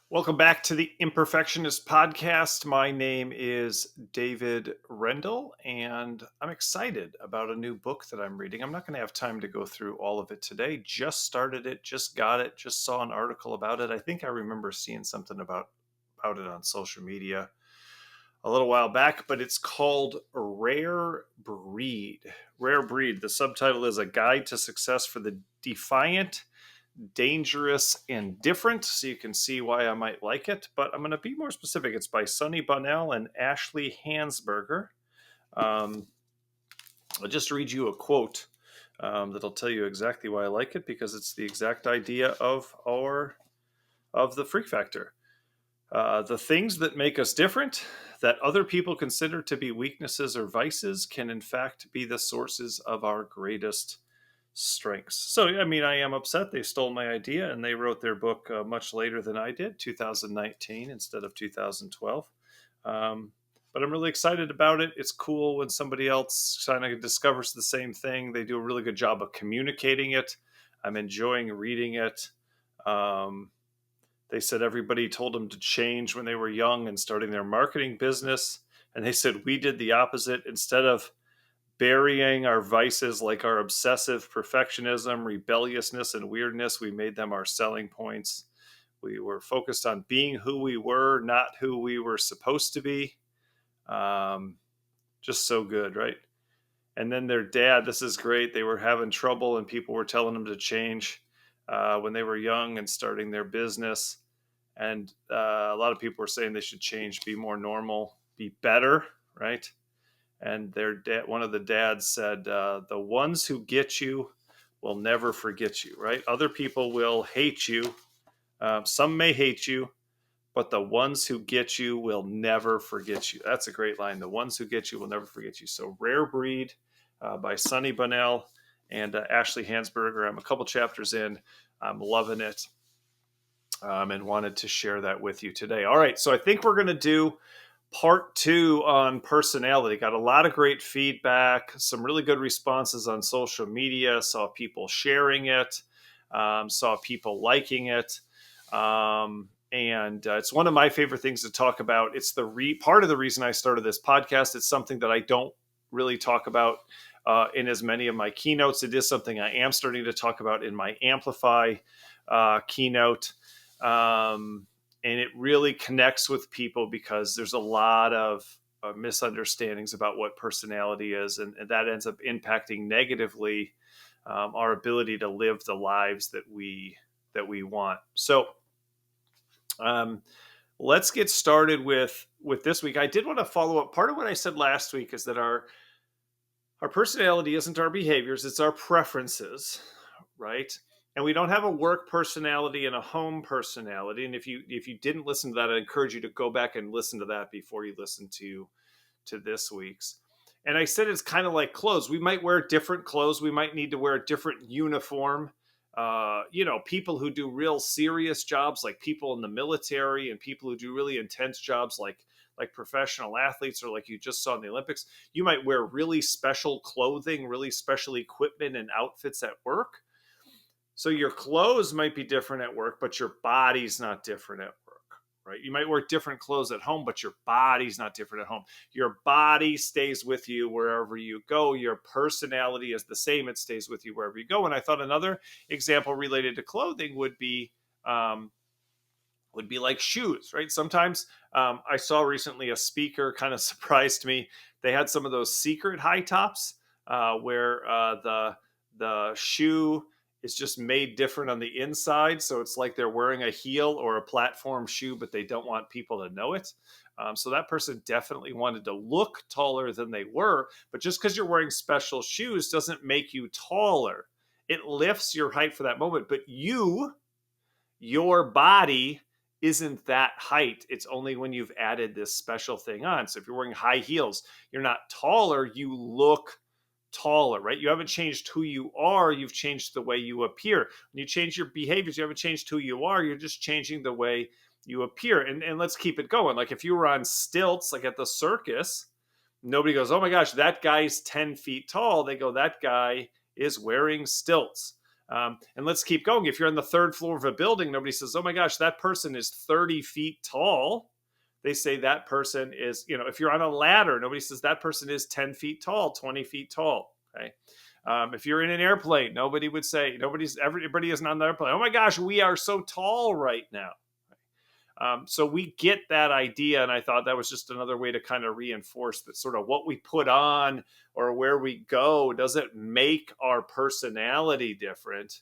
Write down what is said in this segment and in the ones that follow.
Welcome back to the Imperfectionist Podcast. My name is David Rendall, and I'm excited about a new book that I'm reading. I'm not going to have time to go through all of it today. Just started it, just got it, just saw an article about it. I think I remember seeing something about it on social media a little while back, but it's called Rare Breed. Rare Breed. The subtitle is A Guide to Success for the Defiant, Dangerous, and Different, so you can see why I might like it, but I'm going to be more specific. It's by Sonny Bunnell and Ashley Hansberger. I'll just read you a quote that'll tell you exactly why I like it, because it's the exact idea of the freak factor. The things that make us different, that other people consider to be weaknesses or vices, can in fact be the sources of our greatest strengths. So, I mean, I am upset they stole my idea and they wrote their book much later than I did, 2019 instead of 2012. But I'm really excited about it. It's cool when somebody else kind of discovers the same thing. They do a really good job of communicating it. I'm enjoying reading it. They said everybody told them to change when they were young and starting their marketing business. And they said we did the opposite. Instead of burying our vices like our obsessive perfectionism, rebelliousness, and weirdness, we made them our selling points. We were focused on being who we were, not who we were supposed to be. Just so good, right? And then their dad, this is great. They were having trouble and people were telling them to change when they were young and starting their business. And a lot of people were saying they should change, be more normal, be better, right? And their dad, one of the dads said, the ones who get you will never forget you, right? Other people will hate you. Some may hate you, but the ones who get you will never forget you. That's a great line. The ones who get you will never forget you. So Rare Breed by Sonny Bunnell and Ashley Hansberger. I'm a couple chapters in. I'm loving it and wanted to share that with you today. All right, so I think we're going to do part 2 on personality. Got a lot of great feedback, some really good responses on social media, saw people sharing it, saw people liking it. And it's one of my favorite things to talk about. It's part of the reason I started this podcast. It's something that I don't really talk about in as many of my keynotes. It is something I am starting to talk about in my Amplify keynote. And it really connects with people because there's a lot of misunderstandings about what personality is, and that ends up impacting negatively our ability to live the lives that we want. So let's get started with this week. I did want to follow up. Part of what I said last week is that our personality isn't our behaviors, it's our preferences, right? And we don't have a work personality and a home personality. And if you didn't listen to that, I encourage you to go back and listen to that before you listen to this week's. And I said it's kind of like clothes. We might wear different clothes. We might need to wear a different uniform. People who do real serious jobs, like people in the military, and people who do really intense jobs, like professional athletes, or like you just saw in the Olympics, you might wear really special clothing, really special equipment and outfits at work. So your clothes might be different at work, but your body's not different at work, right? You might wear different clothes at home, but your body's not different at home. Your body stays with you wherever you go. Your personality is the same. It stays with you wherever you go. And I thought another example related to clothing would be like shoes, right? Sometimes I saw recently a speaker kind of surprised me. They had some of those secret high tops where the shoe is just made different on the inside. So it's like they're wearing a heel or a platform shoe, but they don't want people to know it. So that person definitely wanted to look taller than they were. But just because you're wearing special shoes doesn't make you taller. It lifts your height for that moment. But your body isn't that height. It's only when you've added this special thing on. So if you're wearing high heels, you're not taller, you look taller, right? You haven't changed who you are, you've changed the way you appear. When you change your behaviors, you haven't changed who you are, you're just changing the way you appear. And let's keep it going. Like if you were on stilts, like at the circus, nobody goes, oh my gosh, that guy's 10 feet tall. They go, that guy is wearing stilts. And let's keep going. If you're on the third floor of a building, nobody says, oh my gosh, that person is 30 feet tall. They say that person is, if you're on a ladder, nobody says that person is 10 feet tall, 20 feet tall. Okay. If you're in an airplane, nobody would say, everybody isn't on the airplane. Oh my gosh, we are so tall right now. So we get that idea, and I thought that was just another way to kind of reinforce that sort of what we put on or where we go doesn't make our personality different.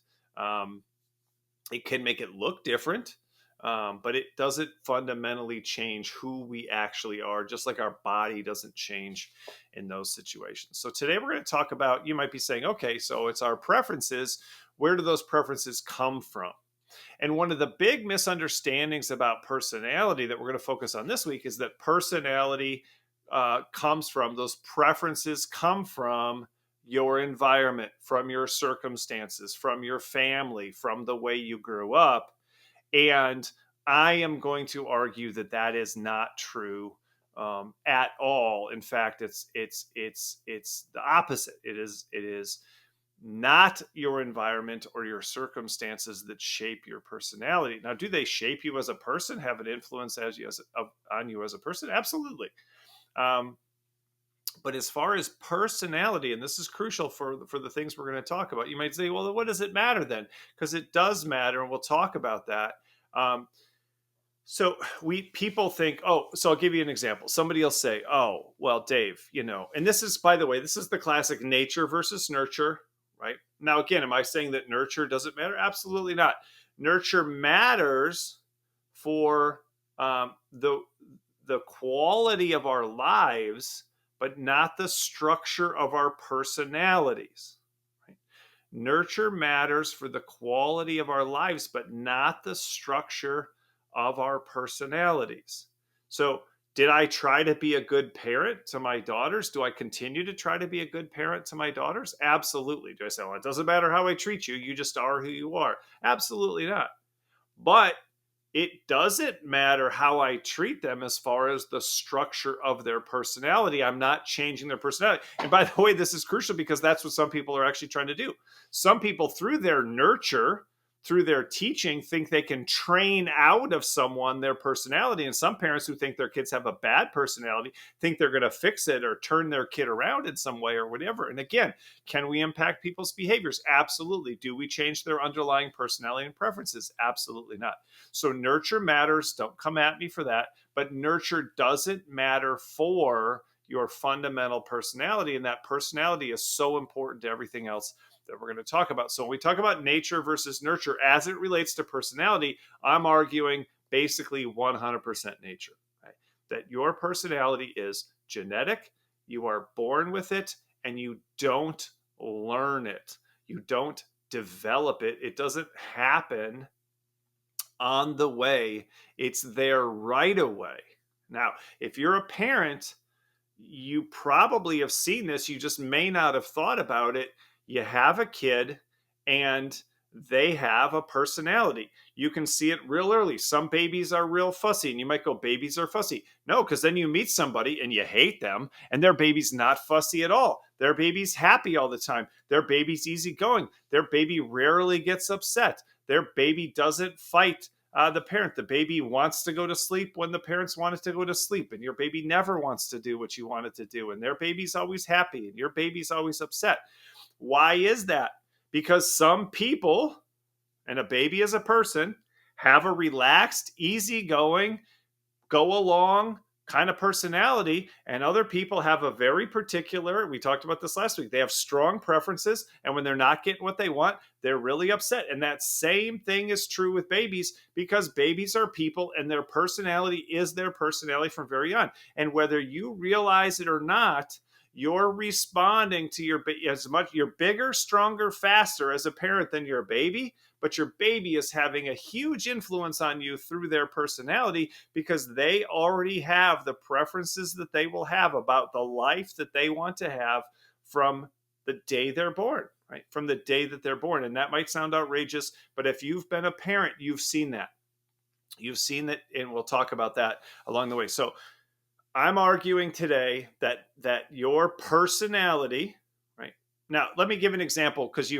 It can make it look different, but it doesn't fundamentally change who we actually are, just like our body doesn't change in those situations. So today we're going to talk about, you might be saying, okay, so it's our preferences. Where do those preferences come from? And one of the big misunderstandings about personality that we're going to focus on this week is that personality comes from, those preferences come from your environment, from your circumstances, from your family, from the way you grew up. And I am going to argue that that is not true at all. In fact, it's the opposite. It is not your environment or your circumstances that shape your personality. Now, do they shape you as a person, have an influence on you as a person? Absolutely. But as far as personality, and this is crucial for the things we're going to talk about, you might say, well, what does it matter then? Because it does matter, and we'll talk about that. So people think, so I'll give you an example. Somebody will say, oh, well, Dave, and this is, by the way, this is the classic nature versus nurture, right? Now, again, am I saying that nurture doesn't matter? Absolutely not. Nurture matters for the quality of our lives, but not the structure of our personalities. Right? Nurture matters for the quality of our lives, but not the structure of our personalities. So, did I try to be a good parent to my daughters? Do I continue to try to be a good parent to my daughters? Absolutely. Do I say, well, it doesn't matter how I treat you, you just are who you are? Absolutely not. But it doesn't matter how I treat them as far as the structure of their personality. I'm not changing their personality. And by the way, this is crucial because that's what some people are actually trying to do. Some people, through their nurture, through their teaching, think they can train out of someone their personality. And some parents who think their kids have a bad personality think they're going to fix it or turn their kid around in some way or whatever. And again, can we impact people's behaviors? Absolutely. Do we change their underlying personality and preferences? Absolutely not. So nurture matters. Don't come at me for that. But nurture doesn't matter for your fundamental personality. And that personality is so important to everything else that we're going to talk about. So when we talk about nature versus nurture as it relates to personality, I'm arguing basically 100% nature. Right? That your personality is genetic, you are born with it, and you don't learn it. You don't develop it. It doesn't happen on the way. It's there right away. Now, if you're a parent, you probably have seen this. You just may not have thought about it. You have a kid and they have a personality. You can see it real early. Some babies are real fussy, and you might go, babies are fussy. No, because then you meet somebody and you hate them, and their baby's not fussy at all. Their baby's happy all the time. Their baby's easygoing. Their baby rarely gets upset. Their baby doesn't fight the parent. The baby wants to go to sleep when the parents want it to go to sleep, and your baby never wants to do what you want it to do, and their baby's always happy and your baby's always upset. Why is that? Because some people, and a baby is a person, have a relaxed, easygoing, go along kind of personality, and other people have a very particular, we talked about this last week, they have strong preferences, and when they're not getting what they want, they're really upset. And that same thing is true with babies, because babies are people and their personality is their personality from very young. And whether you realize it or not, you're responding to you're bigger, stronger, faster as a parent than your baby, but your baby is having a huge influence on you through their personality, because they already have the preferences that they will have about the life that they want to have from the day they're born, right? From the day that they're born. And that might sound outrageous, but if you've been a parent, you've seen that. You've seen that, and we'll talk about that along the way. So I'm arguing today that your personality, right? Now, let me give an example, because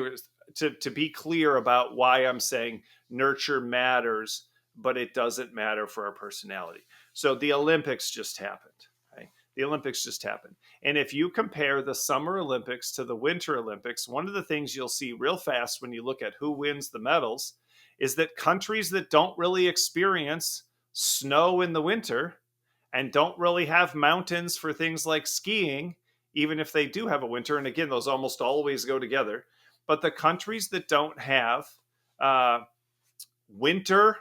to be clear about why I'm saying nurture matters, but it doesn't matter for our personality. So the Olympics just happened. Right? The Olympics just happened. And if you compare the Summer Olympics to the Winter Olympics, one of the things you'll see real fast when you look at who wins the medals is that countries that don't really experience snow in the winter and don't really have mountains for things like skiing, even if they do have a winter, and again, those almost always go together, but the countries that don't have uh, winter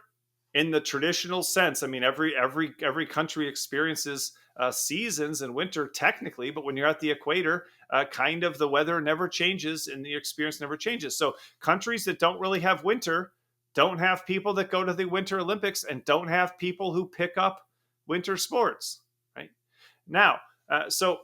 in the traditional sense, I mean, every country experiences seasons and winter technically, but when you're at the equator, kind of the weather never changes and the experience never changes. So countries that don't really have winter don't have people that go to the Winter Olympics and don't have people who pick up winter sports. Right now, so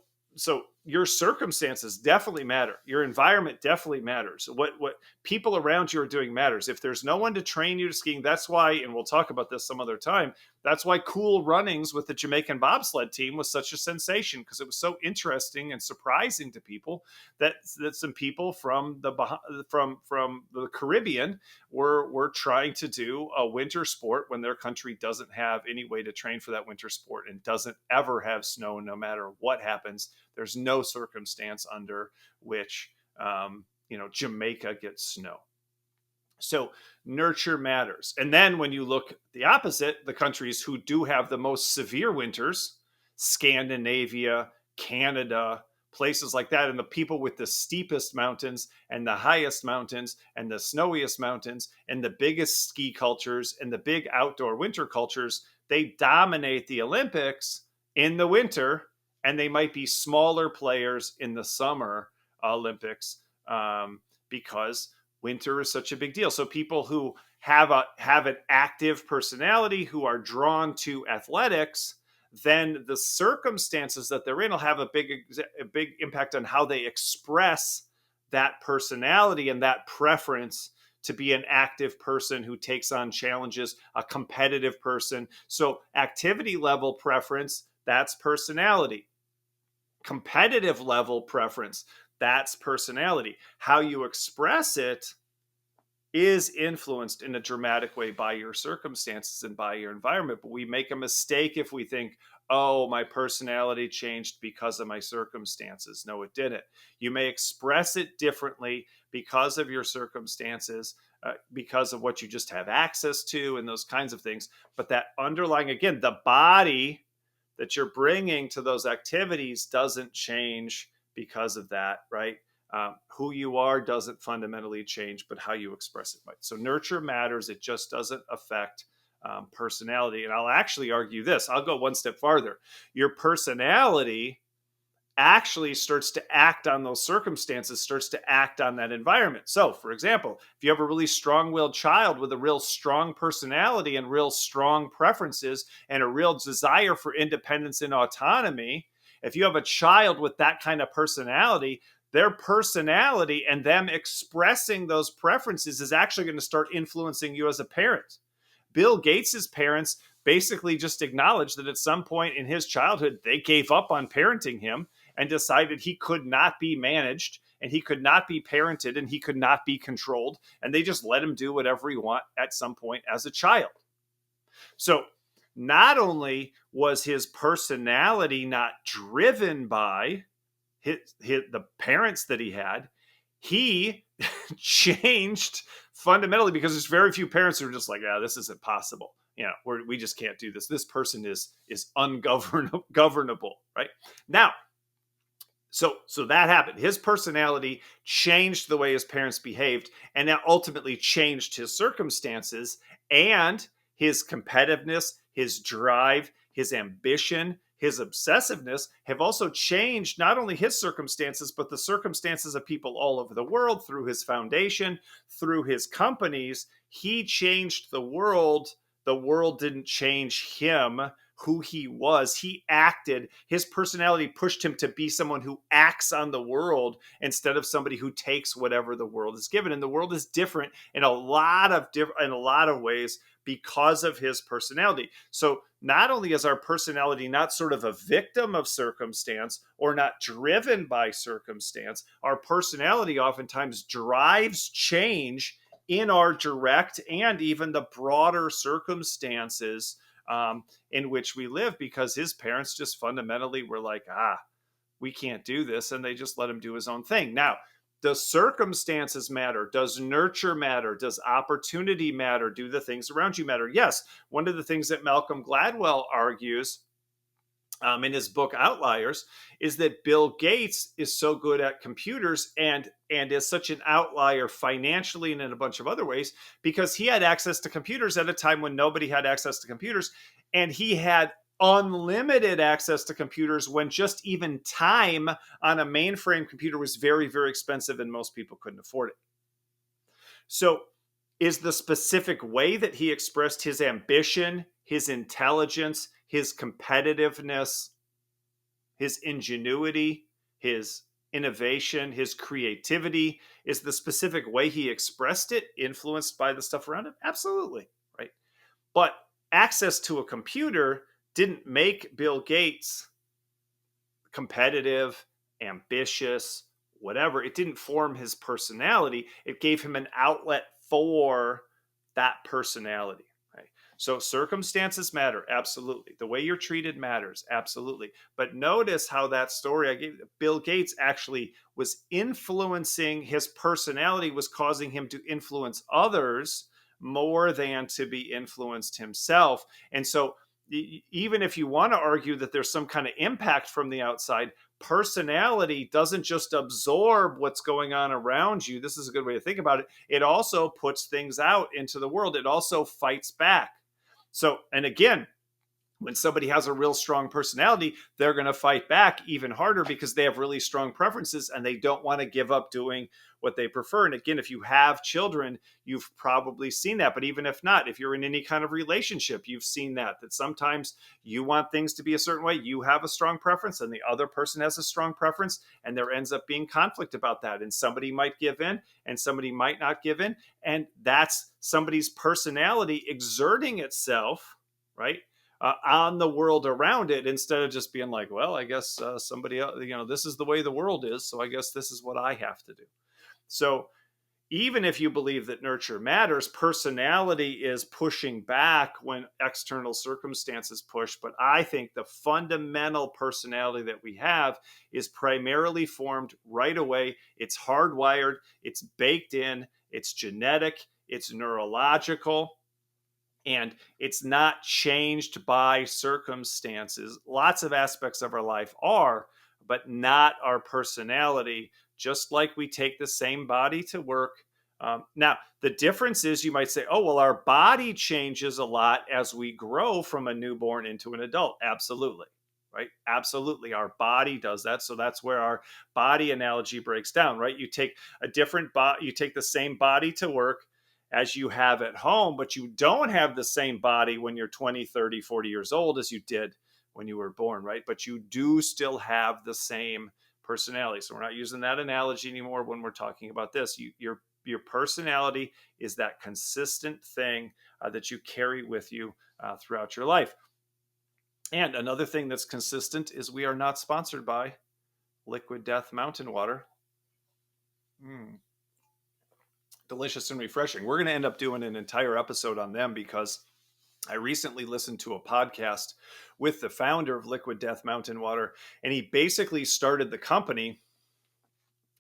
your circumstances definitely matter. Your environment definitely matters. What people around you are doing matters. If there's no one to train you to skiing, that's why, and we'll talk about this some other time, that's why Cool Runnings with the Jamaican bobsled team was such a sensation, because it was so interesting and surprising to people that some people from the Caribbean were trying to do a winter sport when their country doesn't have any way to train for that winter sport and doesn't ever have snow. No matter what happens, there's no circumstance under which Jamaica gets snow. So nurture matters. And then when you look the opposite, the countries who do have the most severe winters, Scandinavia, Canada, places like that, and the people with the steepest mountains and the highest mountains and the snowiest mountains and the biggest ski cultures and the big outdoor winter cultures, they dominate the Olympics in the winter, and they might be smaller players in the summer Olympics because winter is such a big deal. So people who have an active personality, who are drawn to athletics, then the circumstances that they're in will have a big impact on how they express that personality and that preference to be an active person who takes on challenges, a competitive person. So activity level preference, that's personality. Competitive level preference, that's personality. How you express it is influenced in a dramatic way by your circumstances and by your environment. But we make a mistake if we think, oh, my personality changed because of my circumstances. No, it didn't. You may express it differently because of your circumstances, because of what you just have access to and those kinds of things. But that underlying, again, the body that you're bringing to those activities doesn't change because of that, right? Who you are doesn't fundamentally change, but how you express it might. So nurture matters. It just doesn't affect personality. And I'll actually argue this. I'll go one step farther. Your personality actually starts to act on those circumstances, starts to act on that environment. So, for example, if you have a really strong-willed child with a real strong personality and real strong preferences and a real desire for independence and autonomy, if you have a child with that kind of personality, their personality and them expressing those preferences is actually going to start influencing you as a parent. Bill Gates's parents basically just acknowledged that at some point in his childhood, they gave up on parenting him and decided he could not be managed and he could not be parented and he could not be controlled. And they just let him do whatever he want at some point as a child. So not only was his personality not driven by the parents that he changed fundamentally, because there's very few parents who are just like, this isn't possible. We just can't do this. This person is ungovernable, right? Now, so that happened. His personality changed the way his parents behaved, and that ultimately changed his circumstances and his competitiveness, his drive, his ambition, his obsessiveness have also changed not only his circumstances, but the circumstances of people all over the world through his foundation, through his companies. He changed the world. The world didn't change him. who he was. He acted, his personality pushed him to be someone who acts on the world instead of somebody who takes whatever the world is given. And the world is different in a lot of ways because of his personality. So not only is our personality not sort of a victim of circumstance or not driven by circumstance, our personality oftentimes drives change in our direct and even the broader circumstances in which we live, because his parents just fundamentally were like, we can't do this. And they just let him do his own thing. Now, does circumstances matter? Does nurture matter? Does opportunity matter? Do the things around you matter? Yes. One of the things that Malcolm Gladwell argues in his book Outliers is that Bill Gates is so good at computers and is such an outlier financially and in a bunch of other ways because he had access to computers at a time when nobody had access to computers, and he had unlimited access to computers when just even time on a mainframe computer was very, very expensive and most people couldn't afford it. So is the specific way that he expressed his ambition, his intelligence, his competitiveness, his ingenuity, his innovation, his creativity, is the specific way he expressed it influenced by the stuff around him? Absolutely, right? But access to a computer didn't make Bill Gates competitive, ambitious, whatever. It didn't form his personality. It gave him an outlet for that personality. Right? So circumstances matter. Absolutely. The way you're treated matters. Absolutely. But notice how that story I gave, Bill Gates actually was influencing, his personality was causing him to influence others more than to be influenced himself. And so even if you want to argue that there's some kind of impact from the outside, personality doesn't just absorb what's going on around you. This is a good way to think about it. It also puts things out into the world. It also fights back. So, and again, when somebody has a real strong personality, they're going to fight back even harder because they have really strong preferences and they don't want to give up doing what they prefer. And again, if you have children, you've probably seen that. But even if not, if you're in any kind of relationship, you've seen that sometimes you want things to be a certain way. You have a strong preference and the other person has a strong preference, and there ends up being conflict about that. And somebody might give in and somebody might not give in. And that's somebody's personality exerting itself, right? On the world around it, instead of just being like, well, I guess somebody else, this is the way the world is, so I guess this is what I have to do. So even if you believe that nurture matters, personality is pushing back when external circumstances push. But I think the fundamental personality that we have is primarily formed right away. It's hardwired, it's baked in, it's genetic, it's neurological. And it's not changed by circumstances. Lots of aspects of our life are, but not our personality, just like we take the same body to work. Now, the difference is you might say, oh, well, our body changes a lot as we grow from a newborn into an adult. Absolutely. Right? Absolutely. Our body does that. So that's where our body analogy breaks down, right? You take a different body, you take the same body to work as you have at home, but you don't have the same body when you're 20, 30, 40 years old as you did when you were born, right? But you do still have the same personality. So we're not using that analogy anymore when we're talking about this. Your personality is that consistent thing that you carry with you throughout your life. And another thing that's consistent is we are not sponsored by Liquid Death Mountain Water. Delicious and refreshing. We're going to end up doing an entire episode on them because I recently listened to a podcast with the founder of Liquid Death Mountain Water, and he basically started the company,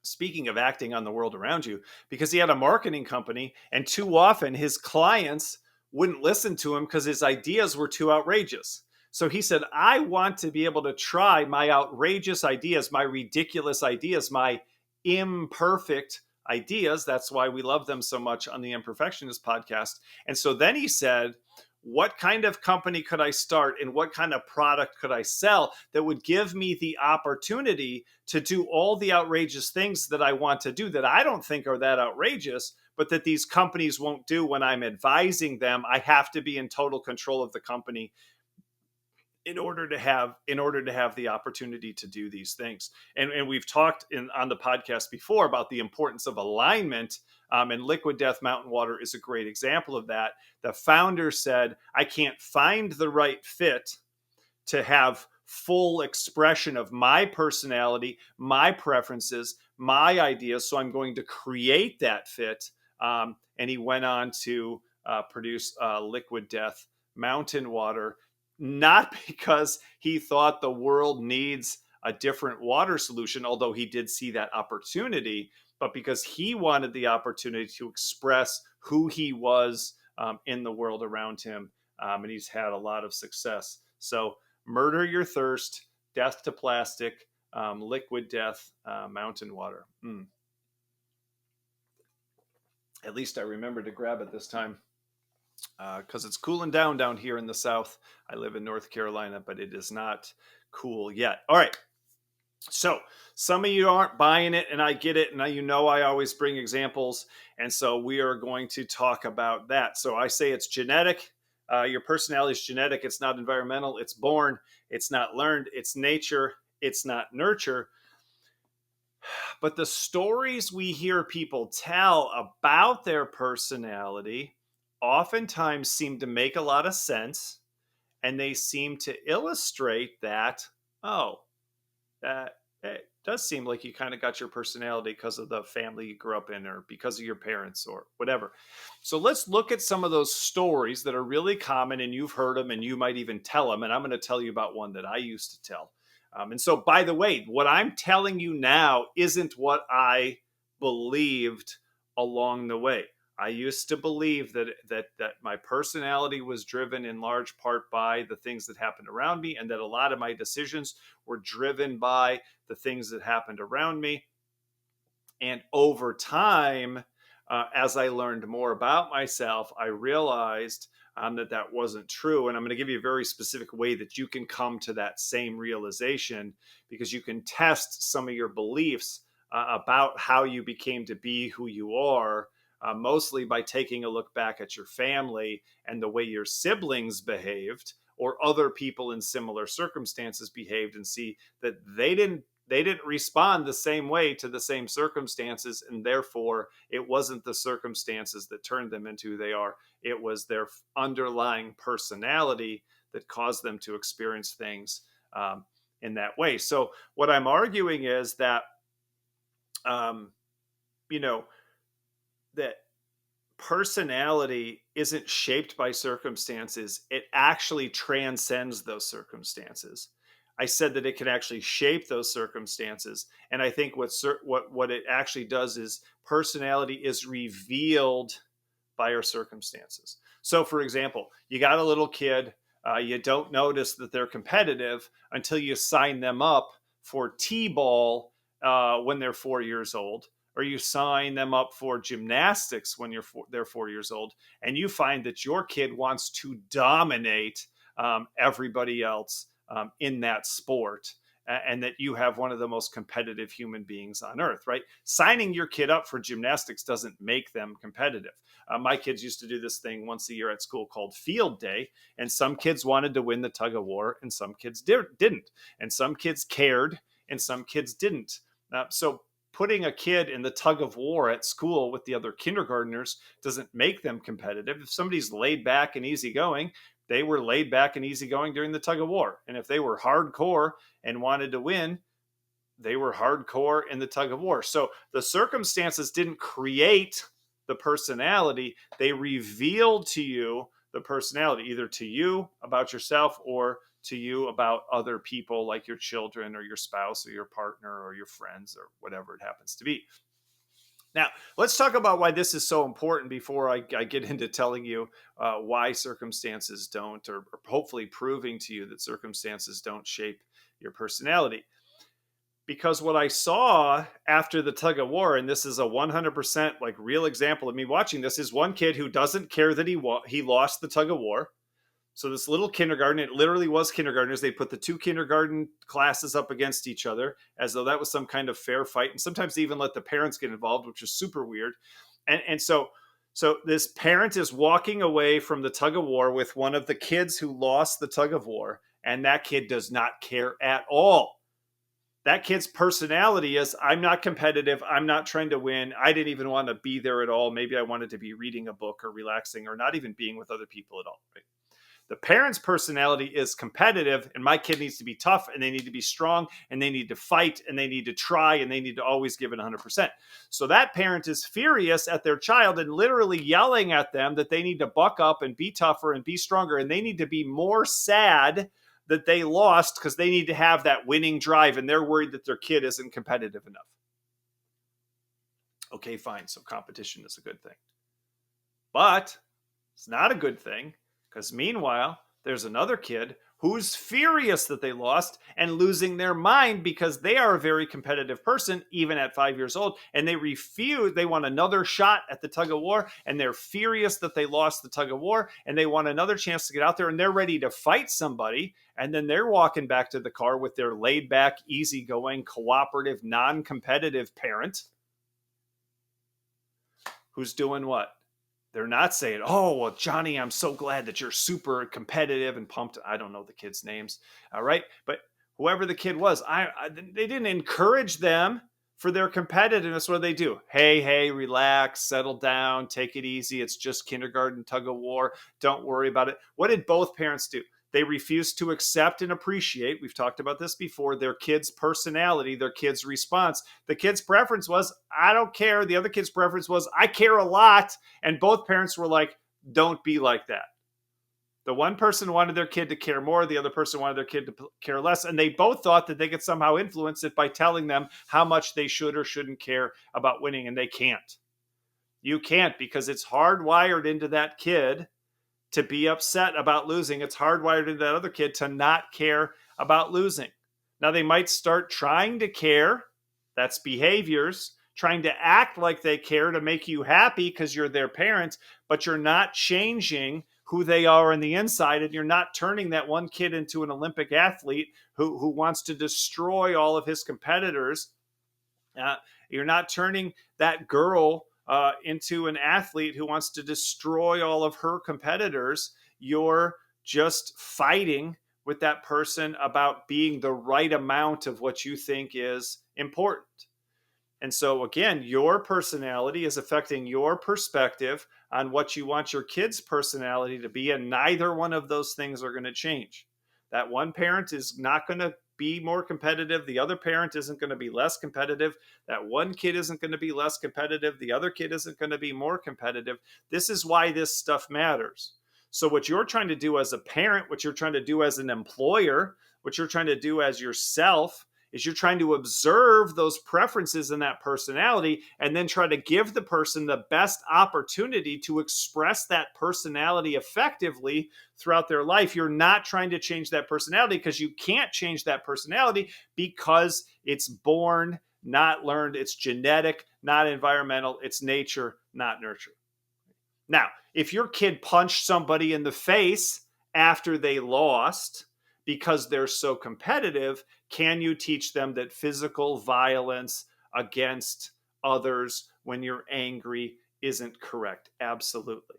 speaking of acting on the world around you, because he had a marketing company, and too often his clients wouldn't listen to him because his ideas were too outrageous. So he said, I want to be able to try my outrageous ideas, my ridiculous ideas, my imperfect ideas. That's why we love them so much on the Imperfectionist Podcast. And so then he said, what kind of company could I start and what kind of product could I sell that would give me the opportunity to do all the outrageous things that I want to do that I don't think are that outrageous, but that these companies won't do when I'm advising them? I have to be in total control of the company in order to have the opportunity to do these things. And we've talked on the podcast before about the importance of alignment, and Liquid Death Mountain Water is a great example of that. The founder said, I can't find the right fit to have full expression of my personality, my preferences, my ideas. So I'm going to create that fit. And he went on to produce Liquid Death Mountain Water, not because he thought the world needs a different water solution, although he did see that opportunity, but because he wanted the opportunity to express who he was in the world around him. And he's had a lot of success. So, Murder Your Thirst, Death to Plastic, Liquid Death, Mountain Water. At least I remember to grab it this time, because it's cooling down here in the South. I live in North Carolina, but it is not cool yet. All right. So some of you aren't buying it, and I get it. And I always bring examples. And so we are going to talk about that. So I say it's genetic. Your personality is genetic. It's not environmental. It's born. It's not learned. It's nature. It's not nurture. But the stories we hear people tell about their personality oftentimes seem to make a lot of sense. And they seem to illustrate that, it does seem like you kind of got your personality because of the family you grew up in or because of your parents or whatever. So let's look at some of those stories that are really common and you've heard them and you might even tell them. And I'm going to tell you about one that I used to tell. And so, by the way, what I'm telling you now isn't what I believed along the way. I used to believe that my personality was driven in large part by the things that happened around me, and that a lot of my decisions were driven by the things that happened around me. And over time, as I learned more about myself, I realized that wasn't true. And I'm going to give you a very specific way that you can come to that same realization, because you can test some of your beliefs about how you became to be who you are, mostly by taking a look back at your family and the way your siblings behaved or other people in similar circumstances behaved, and see that they didn't respond the same way to the same circumstances, and therefore it wasn't the circumstances that turned them into who they are. It was their underlying personality that caused them to experience things in that way. So what I'm arguing is that, that personality isn't shaped by circumstances. It actually transcends those circumstances. I said that it can actually shape those circumstances. And I think what it actually does is personality is revealed by our circumstances. So, for example, you got a little kid, you don't notice that they're competitive until you sign them up for T-ball when they're 4 years old, or you sign them up for gymnastics when they're 4 years old, and you find that your kid wants to dominate everybody else in that sport, and that you have one of the most competitive human beings on earth, right? Signing your kid up for gymnastics doesn't make them competitive. My kids used to do this thing once a year at school called field day, and some kids wanted to win the tug of war and some kids didn't, and some kids cared and some kids didn't. So putting a kid in the tug of war at school with the other kindergartners doesn't make them competitive. If somebody's laid back and easygoing, they were laid back and easygoing during the tug of war. And if they were hardcore and wanted to win, they were hardcore in the tug of war. So the circumstances didn't create the personality. They revealed to you the personality, either to you about yourself or to you about other people, like your children or your spouse or your partner or your friends or whatever it happens to be. Now, let's talk about why this is so important before I get into telling you why circumstances don't, or hopefully proving to you that circumstances don't shape your personality. Because what I saw after the tug of war, and this is a 100% like real example of me watching this, is one kid who doesn't care that he lost the tug of war. So this little kindergarten, it literally was kindergartners. They put the two kindergarten classes up against each other as though that was some kind of fair fight. And sometimes they even let the parents get involved, which is super weird. And so this parent is walking away from the tug of war with one of the kids who lost the tug of war. And that kid does not care at all. That kid's personality is, I'm not competitive. I'm not trying to win. I didn't even want to be there at all. Maybe I wanted to be reading a book or relaxing or not even being with other people at all. Right? The parent's personality is competitive, and my kid needs to be tough, and they need to be strong, and they need to fight, and they need to try, and they need to always give it 100%. So that parent is furious at their child and literally yelling at them that they need to buck up and be tougher and be stronger, and they need to be more sad that they lost because they need to have that winning drive, and they're worried that their kid isn't competitive enough. Okay, fine. So competition is a good thing. But it's not a good thing, because meanwhile, there's another kid who's furious that they lost and losing their mind because they are a very competitive person, even at 5 years old, and they want another shot at the tug of war, and they're furious that they lost the tug of war, and they want another chance to get out there, and they're ready to fight somebody, and then they're walking back to the car with their laid-back, easygoing, cooperative, non-competitive parent who's doing what? They're not saying, oh, well, Johnny, I'm so glad that you're super competitive and pumped. I don't know the kids' names. All right. But whoever the kid was, they didn't encourage them for their competitiveness. What do they do? Hey, relax, settle down, take it easy. It's just kindergarten tug of war. Don't worry about it. What did both parents do? They refused to accept and appreciate, we've talked about this before, their kid's personality, their kid's response. The kid's preference was, I don't care. The other kid's preference was, I care a lot. And both parents were like, don't be like that. The one person wanted their kid to care more. The other person wanted their kid to care less. And they both thought that they could somehow influence it by telling them how much they should or shouldn't care about winning. And they can't. You can't, because it's hardwired into that kid to be upset about losing. It's hardwired into that other kid to not care about losing. Now, they might start trying to care. That's behaviors. Trying to act like they care to make you happy because you're their parent, but you're not changing who they are on the inside, and you're not turning that one kid into an Olympic athlete who wants to destroy all of his competitors. You're not turning that girl into an athlete who wants to destroy all of her competitors. You're just fighting with that person about being the right amount of what you think is important. And so, again, your personality is affecting your perspective on what you want your kid's personality to be, and neither one of those things are going to change. That one parent is not going to be more competitive. The other parent isn't going to be less competitive. That one kid isn't going to be less competitive. The other kid isn't going to be more competitive. This is why this stuff matters. So what you're trying to do as a parent, what you're trying to do as an employer, what you're trying to do as yourself, is you're trying to observe those preferences in that personality and then try to give the person the best opportunity to express that personality effectively throughout their life. You're not trying to change that personality, because you can't change that personality, because it's born, not learned. It's genetic, not environmental. It's nature, not nurture. Now, if your kid punched somebody in the face after they lost because they're so competitive, can you teach them that physical violence against others when you're angry isn't correct? Absolutely.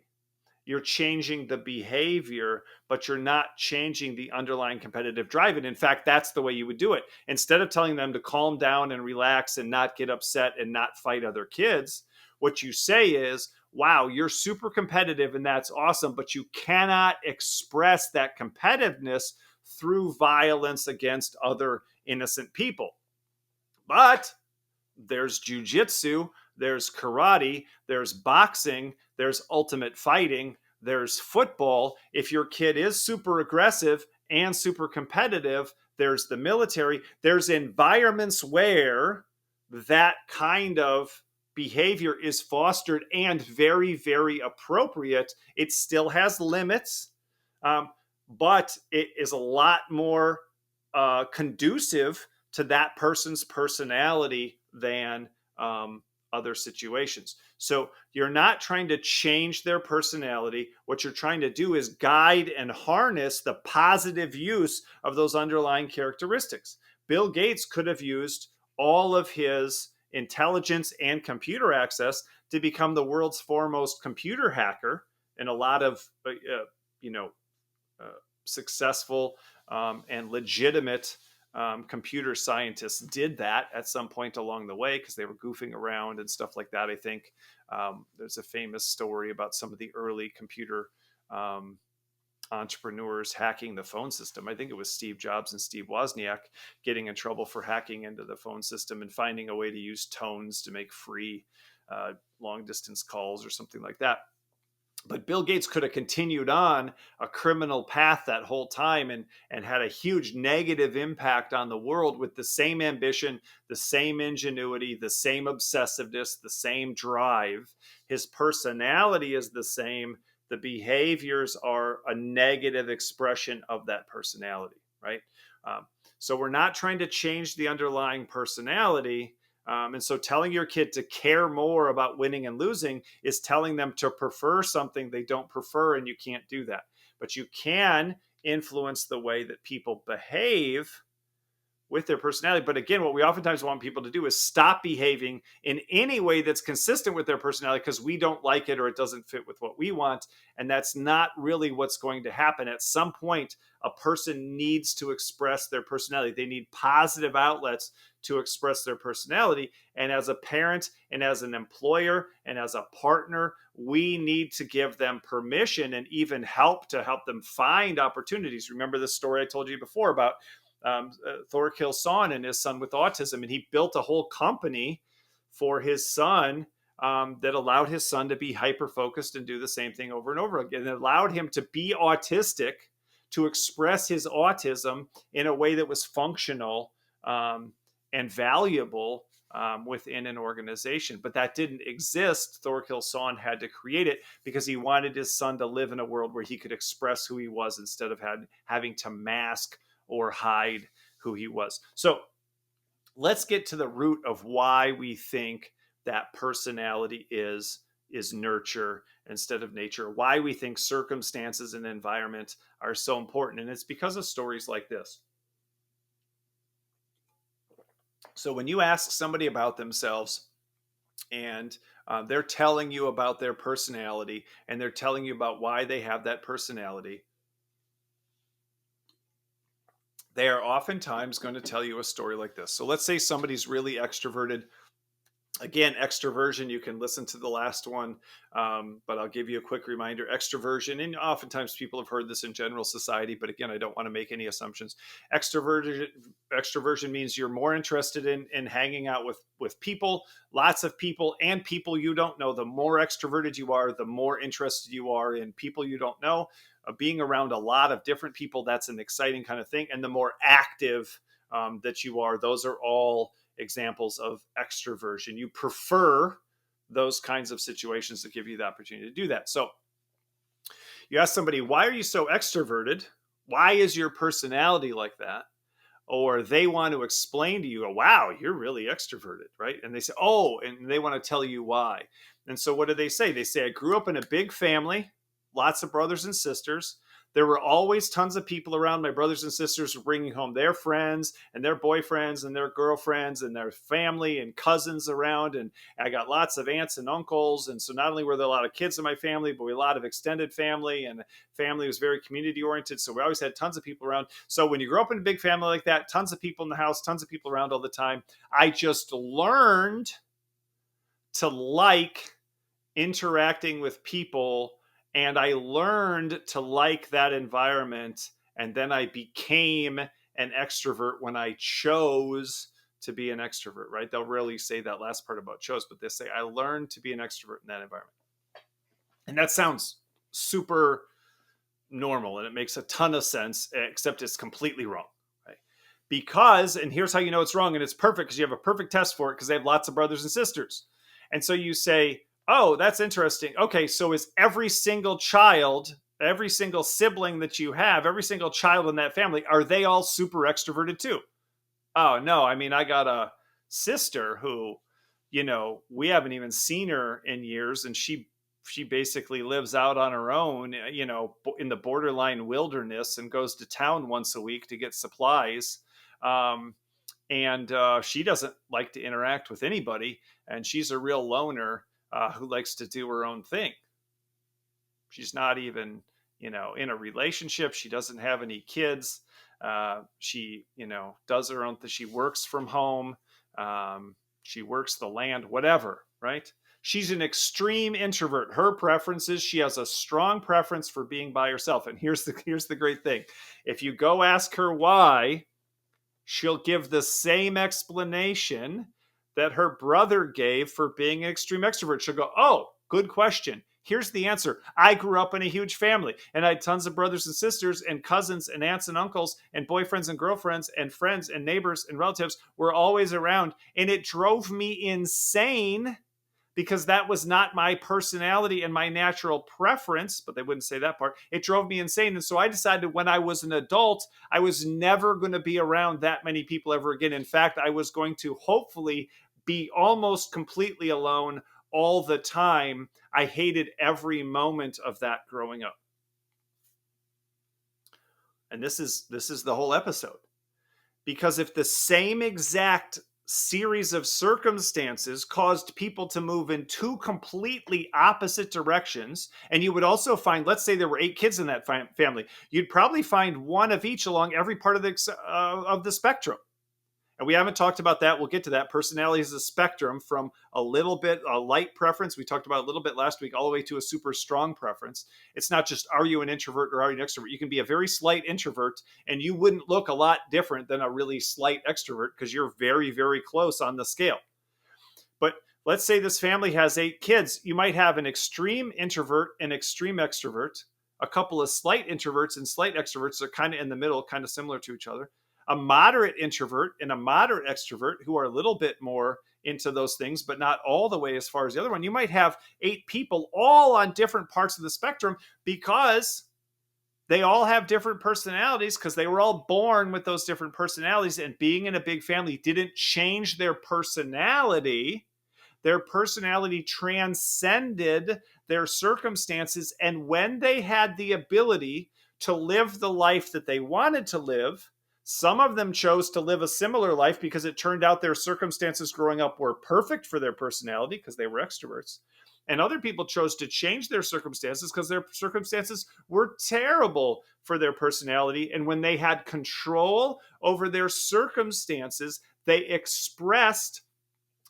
You're changing the behavior, but you're not changing the underlying competitive drive. And in fact, that's the way you would do it. Instead of telling them to calm down and relax and not get upset and not fight other kids, what you say is, wow, you're super competitive and that's awesome, but you cannot express that competitiveness through violence against other innocent people. But there's jujitsu, there's karate, there's boxing, there's ultimate fighting, there's football. If your kid is super aggressive and super competitive, there's the military. There's environments where that kind of behavior is fostered and very, very appropriate. It still has limits, but it is a lot more conducive to that person's personality than other situations. So you're not trying to change their personality. What you're trying to do is guide and harness the positive use of those underlying characteristics. Bill Gates could have used all of his intelligence and computer access to become the world's foremost computer hacker, and a lot of successful and legitimate computer scientists did that at some point along the way because they were goofing around and stuff like that. I think there's a famous story about some of the early computer um, entrepreneurs hacking the phone system. I think it was Steve Jobs and Steve Wozniak getting in trouble for hacking into the phone system and finding a way to use tones to make free long distance calls or something like that. But Bill Gates could have continued on a criminal path that whole time and had a huge negative impact on the world with the same ambition, the same ingenuity, the same obsessiveness, the same drive. His personality is the same. The behaviors are a negative expression of that personality, right? Um, so we're not trying to change the underlying personality. And so telling your kid to care more about winning and losing is telling them to prefer something they don't prefer, and you can't do that. But you can influence the way that people behave with their personality. But again, what we oftentimes want people to do is stop behaving in any way that's consistent with their personality because we don't like it or it doesn't fit with what we want. And that's not really what's going to happen. At some point, a person needs to express their personality. They need positive outlets to express their personality. And as a parent and as an employer and as a partner, we need to give them permission and even help to help them find opportunities. Remember the story I told you before about Thorkill Son and his son with autism, and he built a whole company for his son that allowed his son to be hyper focused and do the same thing over and over again. It allowed him to be autistic, to express his autism in a way that was functional and valuable within an organization. But that didn't exist. Thorkill Son had to create it because he wanted his son to live in a world where he could express who he was instead of having to mask or hide who he was. So let's get to the root of why we think that personality is nurture instead of nature, why we think circumstances and environment are so important. And it's because of stories like this. So when you ask somebody about themselves and they're telling you about their personality and they're telling you about why they have that personality, they are oftentimes going to tell you a story like this. So let's say somebody's really extroverted. Again, extroversion, you can listen to the last one, but I'll give you a quick reminder. Extroversion, and oftentimes people have heard this in general society, but again, I don't want to make any assumptions. Extroversion means you're more interested in hanging out with people, lots of people, and people you don't know. The more extroverted you are, the more interested you are in people you don't know. Being around a lot of different people, that's an exciting kind of thing. And the more active that you are, those are all examples of extroversion. You prefer those kinds of situations that give you the opportunity to do that. So you ask somebody, why are you so extroverted? Why is your personality like that? Or they want to explain to you, wow, you're really extroverted, right? And they say, oh, and they want to tell you why. And so what do they say? They say, I grew up in a big family, lots of brothers and sisters. There were always tons of people around. My brothers and sisters were bringing home their friends and their boyfriends and their girlfriends and their family and cousins around. And I got lots of aunts and uncles. And so not only were there a lot of kids in my family, but we had a lot of extended family, and family was very community oriented. So we always had tons of people around. So when you grow up in a big family like that, tons of people in the house, tons of people around all the time, I just learned to like interacting with people, and I learned to like that environment, and then I became an extrovert when I chose to be an extrovert, right? They'll rarely say that last part about chose, but they say, I learned to be an extrovert in that environment. And that sounds super normal, and it makes a ton of sense, except it's completely wrong, right? Because, and here's how you know it's wrong, and it's perfect because you have a perfect test for it because they have lots of brothers and sisters. And so you say, oh, that's interesting. Okay, so is every single child, every single sibling that you have, every single child in that family, are they all super extroverted too? Oh, no. I mean, I got a sister who, we haven't even seen her in years, and she basically lives out on her own, in the borderline wilderness, and goes to town once a week to get supplies. And she doesn't like to interact with anybody, and she's a real loner who likes to do her own thing. She's not even in a relationship. She doesn't have any kids. She, does her own thing. She works from home. She works the land, whatever, right? She's an extreme introvert. Her preferences, she has a strong preference for being by herself. And here's the great thing. If you go ask her why, she'll give the same explanation that her brother gave for being an extreme extrovert. She'll go, "Oh, good question. Here's the answer. I grew up in a huge family and I had tons of brothers and sisters and cousins and aunts and uncles and boyfriends and girlfriends and friends and neighbors and relatives were always around. And it drove me insane because that was not my personality and my natural preference," but they wouldn't say that part. "It drove me insane. And so I decided when I was an adult, I was never going to be around that many people ever again. In fact, I was going to hopefully be almost completely alone all the time. I hated every moment of that growing up." And this is the whole episode. Because if the same exact series of circumstances caused people to move in two completely opposite directions, and you would also find, let's say there were 8 kids in that family, you'd probably find one of each along every part of the spectrum. And we haven't talked about that. We'll get to that. Personality is a spectrum from a light preference. We talked about a little bit last week, all the way to a super strong preference. It's not just, are you an introvert or are you an extrovert? You can be a very slight introvert and you wouldn't look a lot different than a really slight extrovert because you're very, very close on the scale. But let's say this family has 8 kids. You might have an extreme introvert, an extreme extrovert, a couple of slight introverts and slight extroverts. They're kind of in the middle, kind of similar to each other. A moderate introvert and a moderate extrovert who are a little bit more into those things, but not all the way as far as the other one. You might have 8 people all on different parts of the spectrum because they all have different personalities, because they were all born with those different personalities, and being in a big family didn't change their personality. Their personality transcended their circumstances. And when they had the ability to live the life that they wanted to live, some of them chose to live a similar life because it turned out their circumstances growing up were perfect for their personality because they were extroverts. And other people chose to change their circumstances because their circumstances were terrible for their personality. And when they had control over their circumstances, they expressed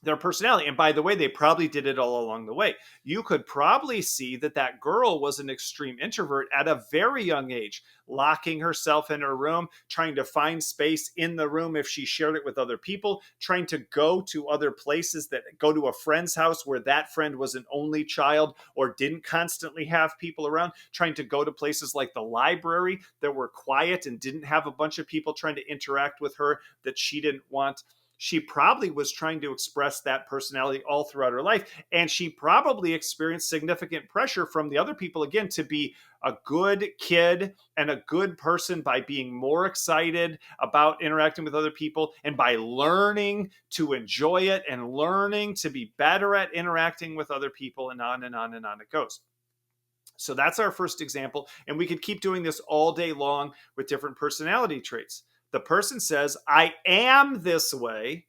their personality. And by the way, they probably did it all along the way. You could probably see that girl was an extreme introvert at a very young age, locking herself in her room, trying to find space in the room if she shared it with other people, trying to go to other places, go to a friend's house where that friend was an only child or didn't constantly have people around, trying to go to places like the library that were quiet and didn't have a bunch of people trying to interact with her that she didn't want. She probably was trying to express that personality all throughout her life. And she probably experienced significant pressure from the other people, again, to be a good kid and a good person by being more excited about interacting with other people and by learning to enjoy it and learning to be better at interacting with other people, and on and on and on it goes. So that's our first example. And we could keep doing this all day long with different personality traits. The person says, "I am this way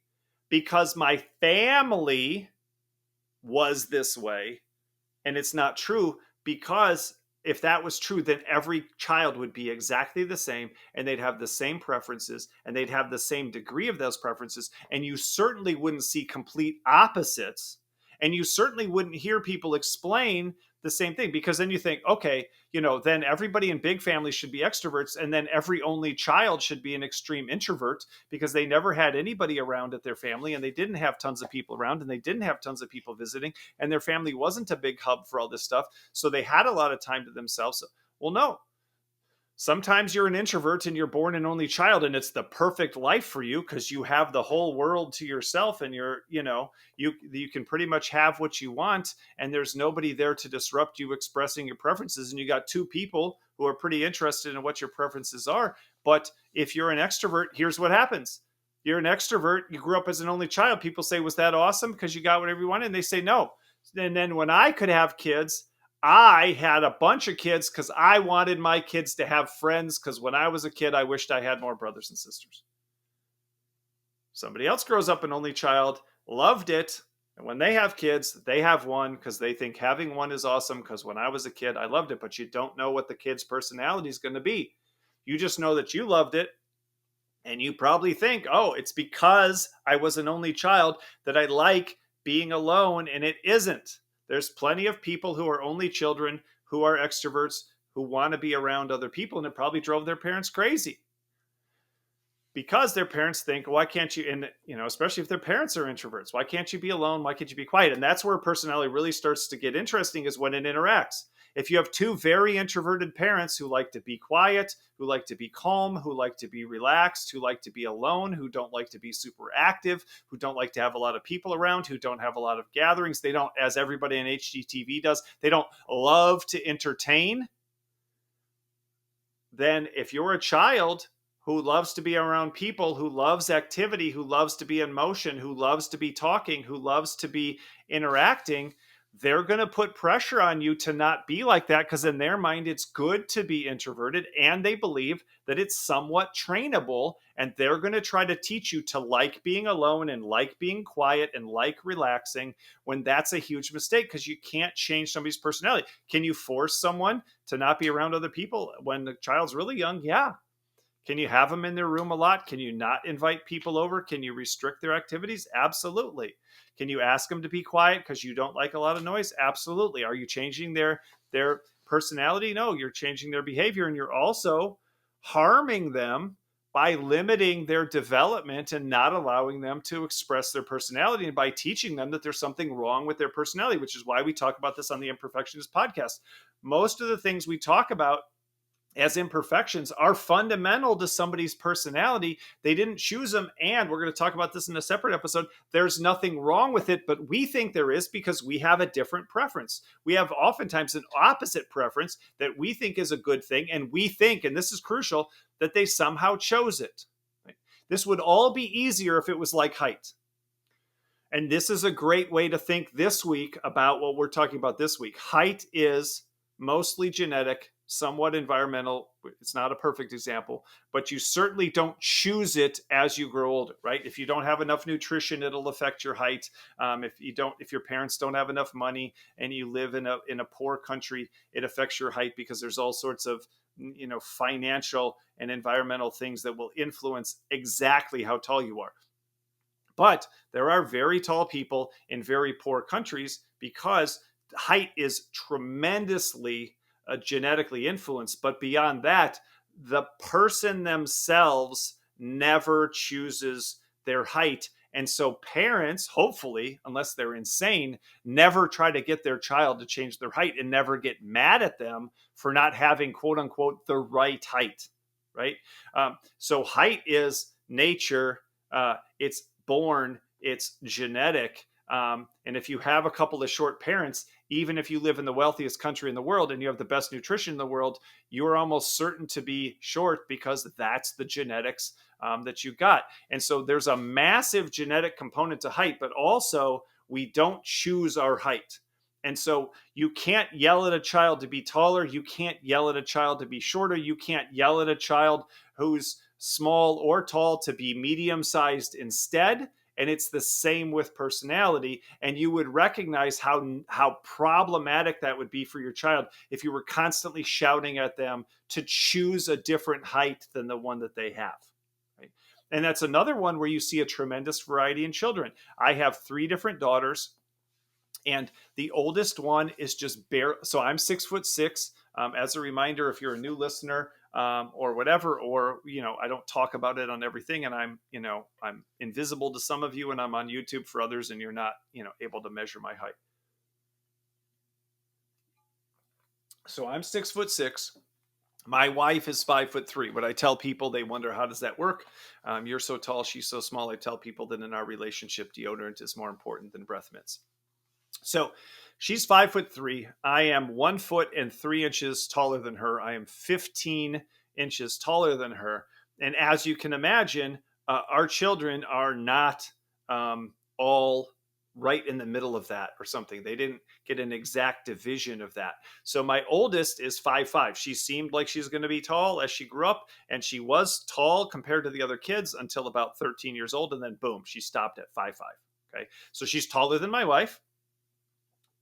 because my family was this way." And it's not true, because if that was true, then every child would be exactly the same and they'd have the same preferences and they'd have the same degree of those preferences. And you certainly wouldn't see complete opposites. And you certainly wouldn't hear people explain the same thing, because then you think, okay, then everybody in big families should be extroverts, and then every only child should be an extreme introvert because they never had anybody around at their family and they didn't have tons of people around and they didn't have tons of people visiting and their family wasn't a big hub for all this stuff. So they had a lot of time to themselves. Well, no. Sometimes you're an introvert and you're born an only child and it's the perfect life for you because you have the whole world to yourself and you can pretty much have what you want and there's nobody there to disrupt you expressing your preferences, and you got 2 people who are pretty interested in what your preferences are. But if you're an extrovert, here's what happens. You're an extrovert, you grew up as an only child. People say, "Was that awesome because you got whatever you wanted?" And they say no. And then when I could have kids, I had a bunch of kids because I wanted my kids to have friends, because when I was a kid, I wished I had more brothers and sisters. Somebody else grows up an only child, loved it, And when they have kids, they have one because they think having one is awesome. Because when I was a kid, I loved it, but you don't know what the kid's personality is going to be. You just know that you loved it. And you probably think, oh, it's because I was an only child that I like being alone. And it isn't. There's plenty of people who are only children, who are extroverts, who want to be around other people. And it probably drove their parents crazy, because their parents think, why can't you, and especially if their parents are introverts, why can't you be alone? Why can't you be quiet? And that's where personality really starts to get interesting, is when it interacts. If you have two very introverted parents who like to be quiet, who like to be calm, who like to be relaxed, who like to be alone, who don't like to be super active, who don't like to have a lot of people around, who don't have a lot of gatherings, they don't, as everybody in HGTV does, they don't love to entertain, then if you're a child who loves to be around people, who loves activity, who loves to be in motion, who loves to be talking, who loves to be interacting, they're going to put pressure on you to not be like that, because in their mind, it's good to be introverted, and they believe that it's somewhat trainable, and they're going to try to teach you to like being alone and like being quiet and like relaxing, when that's a huge mistake, because you can't change somebody's personality. Can you force someone to not be around other people when the child's really young? Yeah. Can you have them in their room a lot? Can you not invite people over? Can you restrict their activities? Absolutely. Can you ask them to be quiet because you don't like a lot of noise? Absolutely. Are you changing their personality? No, you're changing their behavior, and you're also harming them by limiting their development and not allowing them to express their personality, and by teaching them that there's something wrong with their personality, which is why we talk about this on the Imperfectionist Podcast. Most of the things we talk about as imperfections are fundamental to somebody's personality. They didn't choose them. And we're going to talk about this in a separate episode. There's nothing wrong with it, but we think there is, because we have a different preference. We have oftentimes an opposite preference that we think is a good thing. And we think, and this is crucial, that they somehow chose it. Right? This would all be easier if it was like height. And this is a great way to think this week about what we're talking about this week. Height is mostly genetic, somewhat environmental. It's not a perfect example, but you certainly don't choose it as you grow older, right? If you don't have enough nutrition, it'll affect your height. If your parents don't have enough money and you live in a poor country, it affects your height, because there's all sorts of financial and environmental things that will influence exactly how tall you are. But there are very tall people in very poor countries, because height is tremendously genetically influenced. But beyond that, the person themselves never chooses their height. And so parents, hopefully, unless they're insane, never try to get their child to change their height, and never get mad at them for not having, quote unquote, the right height, right? So height is nature. It's born, it's genetic. And if you have a couple of short parents, even if you live in the wealthiest country in the world and you have the best nutrition in the world, you're almost certain to be short, because that's the genetics that you got. And so there's a massive genetic component to height, but also we don't choose our height. And so you can't yell at a child to be taller. You can't yell at a child to be shorter. You can't yell at a child who's small or tall to be medium-sized instead. And it's the same with personality. And you would recognize how problematic that would be for your child if you were constantly shouting at them to choose a different height than the one that they have. Right? And that's another one where you see a tremendous variety in children. I have 3 different daughters, and the oldest one is just bare. So I'm 6'6". As a reminder, if you're a new listener, or whatever, or, I don't talk about it on everything, and I'm invisible to some of you, and I'm on YouTube for others, and you're not, able to measure my height. So I'm 6'6". My wife is 5'3". What I tell people, they wonder, how does that work? You're so tall, she's so small. I tell people that in our relationship, deodorant is more important than breath mints. So she's 5'3". I am 1 foot and 3 inches taller than her. I am 15 inches taller than her. And as you can imagine, our children are not all right in the middle of that or something. They didn't get an exact division of that. So my oldest is 5'5". She seemed like she's going to be tall as she grew up, and she was tall compared to the other kids until about 13 years old. And then boom, she stopped at 5'5". Okay. So she's taller than my wife.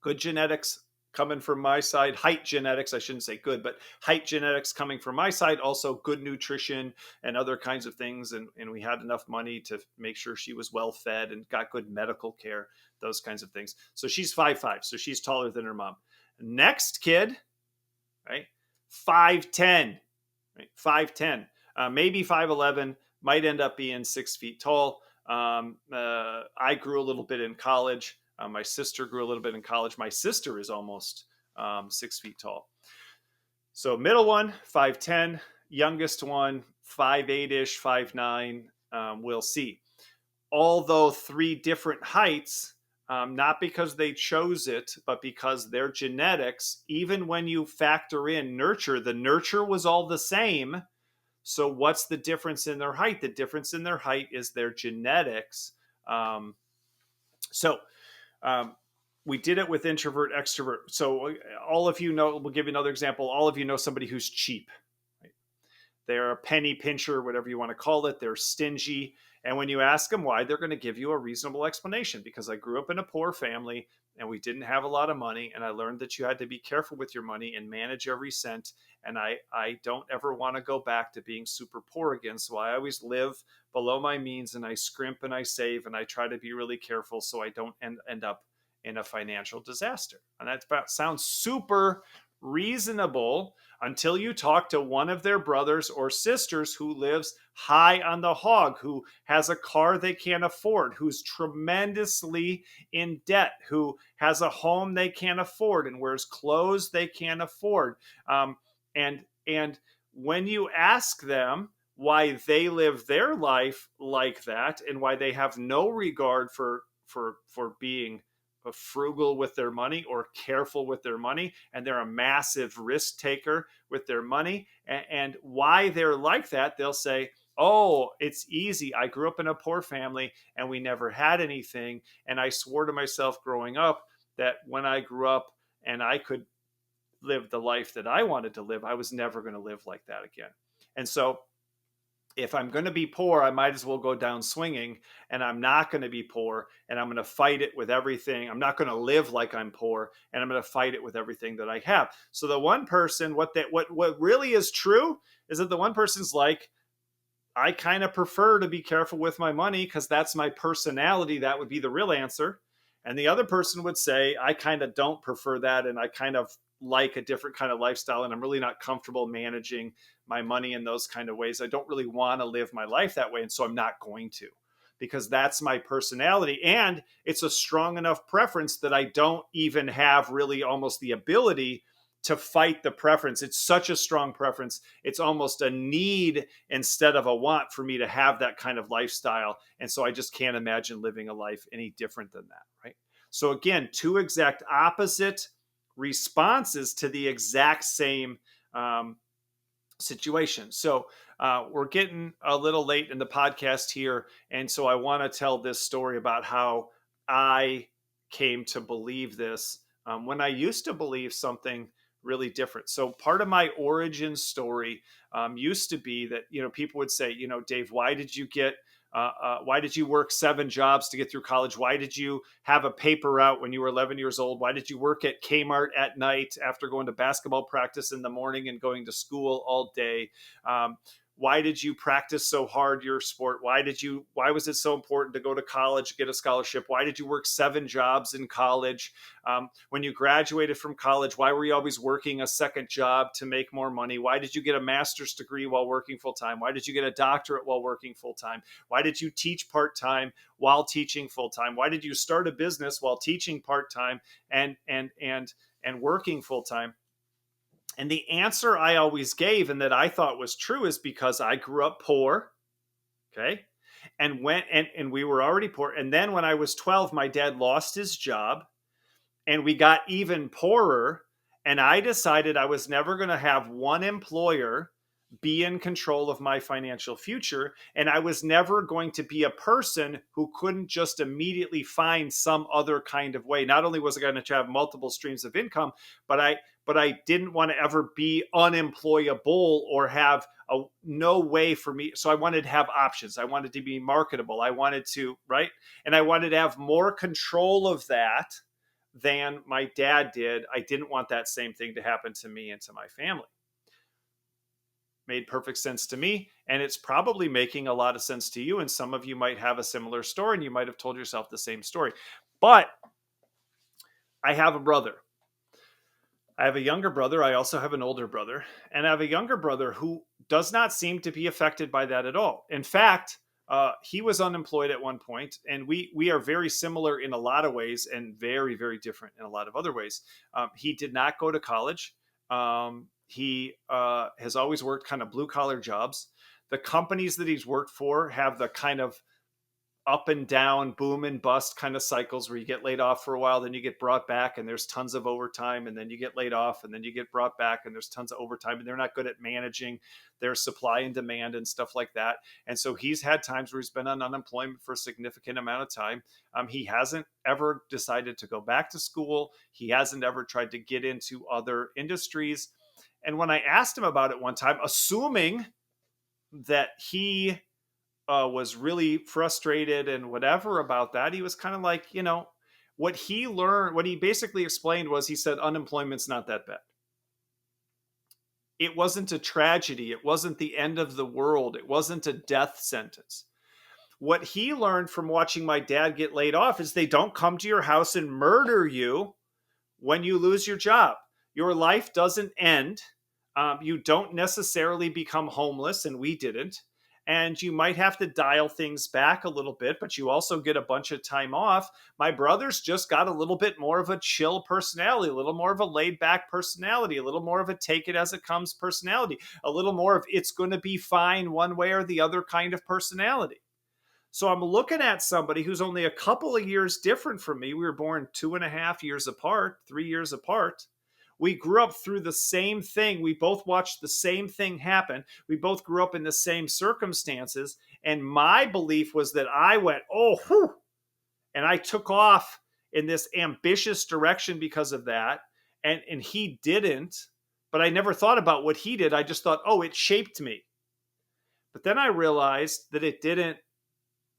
Good genetics coming from my side. Height genetics, I shouldn't say good, but height genetics coming from my side. Also good nutrition and other kinds of things. And we had enough money to make sure she was well fed and got good medical care, those kinds of things. So she's 5'5". So she's taller than her mom. Next kid, right? 5'10", right? 5'10", maybe 5'11", might end up being 6 feet tall. I grew a little bit in college. My sister grew a little bit in college. My sister is almost 6 feet tall. So middle one, 5'10", youngest one, 5'8"-ish, 5'9". We'll see. Although three different heights, not because they chose it, but because their genetics, even when you factor in nurture, the nurture was all the same. So what's the difference in their height? The difference in their height is their genetics. So we did it with introvert, extrovert. So all of you know, we'll give you another example. All of you know somebody who's cheap. Right? They're a penny pincher, whatever you want to call it. They're stingy. And when you ask them why, they're going to give you a reasonable explanation. Because I grew up in a poor family and we didn't have a lot of money. And I learned that you had to be careful with your money and manage every cent. And I don't ever want to go back to being super poor again. So I always live below my means and I scrimp and I save and I try to be really careful so I don't end up in a financial disaster. And that sounds super reasonable until you talk to one of their brothers or sisters who lives high on the hog, who has a car they can't afford, who's tremendously in debt, who has a home they can't afford and wears clothes they can't afford. And when you ask them why they live their life like that and why they have no regard for being frugal with their money or careful with their money, and they're a massive risk taker with their money, and why they're like that, they'll say, oh, it's easy. I grew up in a poor family and we never had anything. And I swore to myself growing up that when I grew up and I could live the life that I wanted to live, I was never going to live like that again. And so if I'm going to be poor, I might as well go down swinging, and I'm not going to be poor, and I'm going to fight it with everything. I'm not going to live like I'm poor, and I'm going to fight it with everything that I have. So the one person, what really is true is that the one person's like, I kind of prefer to be careful with my money because that's my personality. That would be the real answer. And the other person would say, I kind of don't prefer that, and I kind of like a different kind of lifestyle, and I'm really not comfortable managing my money in those kind of ways. I don't really want to live my life that way, and so I'm not going to, because that's my personality. And it's a strong enough preference that I don't even have really almost the ability to fight the preference. It's such a strong preference. It's almost a need instead of a want for me to have that kind of lifestyle. And so I just can't imagine living a life any different than that, right? So again, two exact opposite responses to the exact same situation. So we're getting a little late in the podcast here. And so I want to tell this story about how I came to believe this when I used to believe something really different. So part of my origin story used to be that, people would say, Dave, why did you work 7 jobs to get through college? Why did you have a paper route when you were 11 years old? Why did you work at Kmart at night after going to basketball practice in the morning and going to school all day? Why did you practice so hard your sport? Why was it so important to go to college, get a scholarship? Why did you work 7 jobs in college? When you graduated from college, why were you always working a second job to make more money? Why did you get a master's degree while working full time? Why did you get a doctorate while working full time? Why did you teach part time while teaching full time? Why did you start a business while teaching part time and working full time? And the answer I always gave and that I thought was true is because I grew up poor, okay? And we were already poor. And then when I was 12, my dad lost his job and we got even poorer. And I decided I was never going to have one employer be in control of my financial future. And I was never going to be a person who couldn't just immediately find some other kind of way. Not only was I going to have multiple streams of income, but but I didn't want to ever be unemployable or have no way for me. So I wanted to have options. I wanted to be marketable. I wanted to, right? And I wanted to have more control of that than my dad did. I didn't want that same thing to happen to me and to my family. Made perfect sense to me, and it's probably making a lot of sense to you. And some of you might have a similar story, and you might have told yourself the same story. But I have a brother. I have a younger brother. I also have an older brother. And I have a younger brother who does not seem to be affected by that at all. In fact, he was unemployed at one point, and we are very similar in a lot of ways and very, very different in a lot of other ways. He did not go to college. He has always worked kind of blue collar jobs. The companies that he's worked for have the kind of up and down, boom and bust kind of cycles where you get laid off for a while, then you get brought back and there's tons of overtime, and then you get laid off and then you get brought back and there's tons of overtime, and they're not good at managing their supply and demand and stuff like that. And so he's had times where he's been on unemployment for a significant amount of time. He hasn't ever decided to go back to school. He hasn't ever tried to get into other industries. And when I asked him about it one time, assuming that he was really frustrated and whatever about that, he was kind of like, what he learned, what he basically explained was, he said, unemployment's not that bad. It wasn't a tragedy. It wasn't the end of the world. It wasn't a death sentence. What he learned from watching my dad get laid off is they don't come to your house and murder you when you lose your job. Your life doesn't end. You don't necessarily become homeless, and we didn't. And you might have to dial things back a little bit, but you also get a bunch of time off. My brother's just got a little bit more of a chill personality, a little more of a laid back personality, a little more of a take it as it comes personality, a little more of it's going to be fine one way or the other kind of personality. So I'm looking at somebody who's only a couple of years different from me. We were born 2.5 years apart, 3 years apart. We grew up through the same thing. We both watched the same thing happen. We both grew up in the same circumstances. And my belief was that I went, oh, whew, and I took off in this ambitious direction because of that. And he didn't. But I never thought about what he did. I just thought, oh, it shaped me. But then I realized that it didn't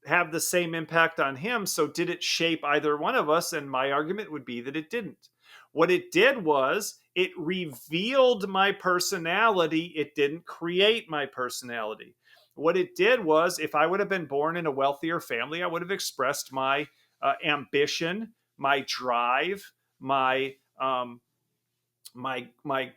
have the same impact on him. So did it shape either one of us? And my argument would be that it didn't. What it did was it revealed my personality. It didn't create my personality. What it did was, if I would have been born in a wealthier family, I would have expressed my ambition, my drive, my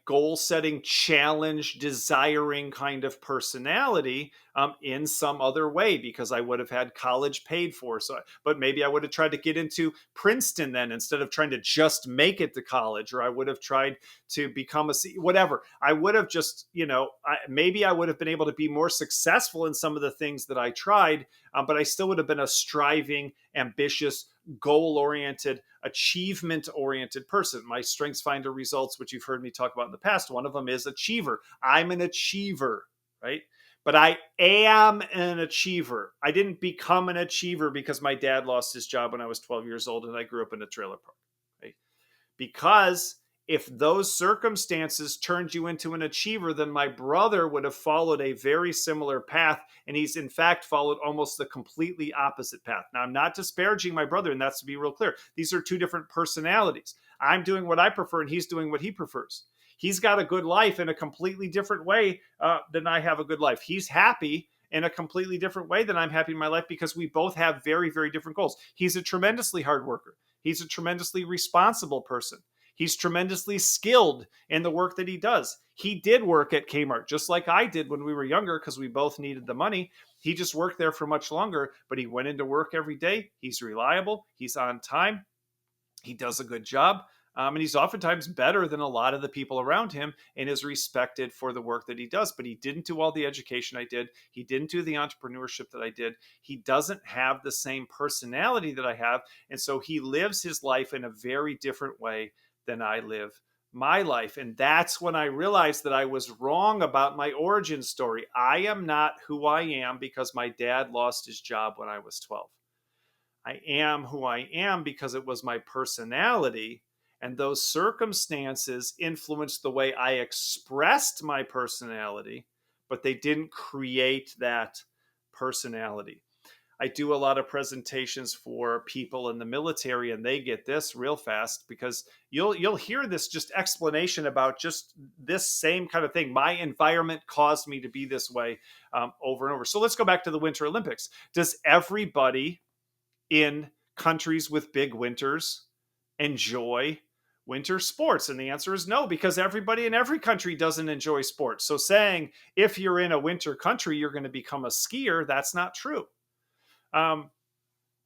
goal setting, challenge, desiring kind of personality in some other way, because I would have had college paid for. So, but maybe I would have tried to get into Princeton then, instead of trying to just make it to college, or I would have tried to become whatever. I would have just, maybe I would have been able to be more successful in some of the things that I tried, but I still would have been a striving, ambitious, goal-oriented, achievement-oriented person. My strengths finder results, which you've heard me talk about in the past, one of them is achiever. I'm an achiever, right? But I am an achiever. I didn't become an achiever because my dad lost his job when I was 12 years old and I grew up in a trailer park, right? Because if those circumstances turned you into an achiever, then my brother would have followed a very similar path. And he's in fact followed almost the completely opposite path. Now, I'm not disparaging my brother, and that's to be real clear. These are two different personalities. I'm doing what I prefer and he's doing what he prefers. He's got a good life in a completely different way than I have a good life. He's happy in a completely different way than I'm happy in my life, because we both have very, very different goals. He's a tremendously hard worker. He's a tremendously responsible person. He's tremendously skilled in the work that he does. He did work at Kmart just like I did when we were younger, because we both needed the money. He just worked there for much longer, but he went into work every day. He's reliable. He's on time. He does a good job. And he's oftentimes better than a lot of the people around him, and is respected for the work that he does. But he didn't do all the education I did. He didn't do the entrepreneurship that I did. He doesn't have the same personality that I have. And so he lives his life in a very different way than I live my life. And that's when I realized that I was wrong about my origin story. I am not who I am because my dad lost his job when I was 12. I am who I am because it was my personality. And those circumstances influenced the way I expressed my personality, but they didn't create that personality. I do a lot of presentations for people in the military, and they get this real fast because you'll hear this just explanation about just this same kind of thing. My environment caused me to be this way, over and over. So let's go back to the Winter Olympics. Does everybody in countries with big winters enjoy winter sports? And the answer is no, because everybody in every country doesn't enjoy sports. So saying if you're in a winter country, you're going to become a skier, that's not true. Um,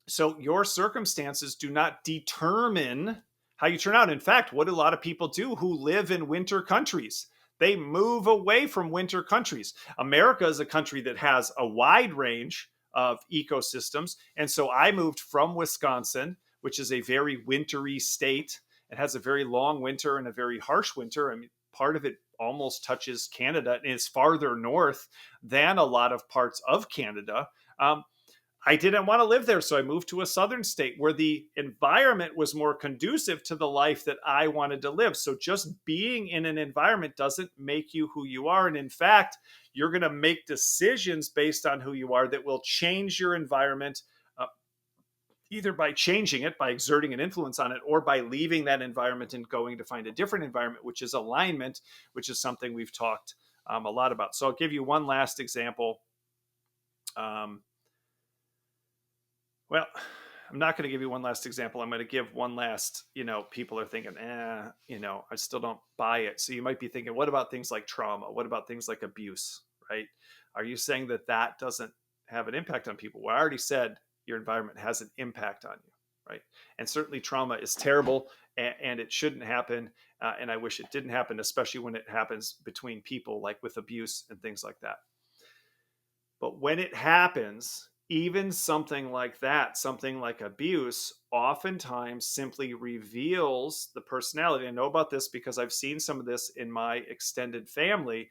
so your circumstances do not determine how you turn out. In fact, what a lot of people do who live in winter countries, they move away from winter countries. America is a country that has a wide range of ecosystems. And so I moved from Wisconsin, which is a very wintry state. It has a very long winter and a very harsh winter. I mean, part of it almost touches Canada and is farther north than a lot of parts of Canada. I didn't want to live there, so I moved to a southern state where the environment was more conducive to the life that I wanted to live. So just being in an environment doesn't make you who you are. And in fact, you're going to make decisions based on who you are that will change your environment, either by changing it, by exerting an influence on it, or by leaving that environment and going to find a different environment, which is alignment, which is something we've talked a lot about. So I'll give you one last example. Well, I'm not going to give you one last example. I'm going to give one last, people are thinking, I still don't buy it. So you might be thinking, what about things like trauma? What about things like abuse, right? Are you saying that that doesn't have an impact on people? Well, I already said your environment has an impact on you, right? And certainly trauma is terrible and it shouldn't happen. And I wish it didn't happen, especially when it happens between people, like with abuse and things like that. But when it happens, even something like that, something like abuse, oftentimes simply reveals the personality. I know about this because I've seen some of this in my extended family.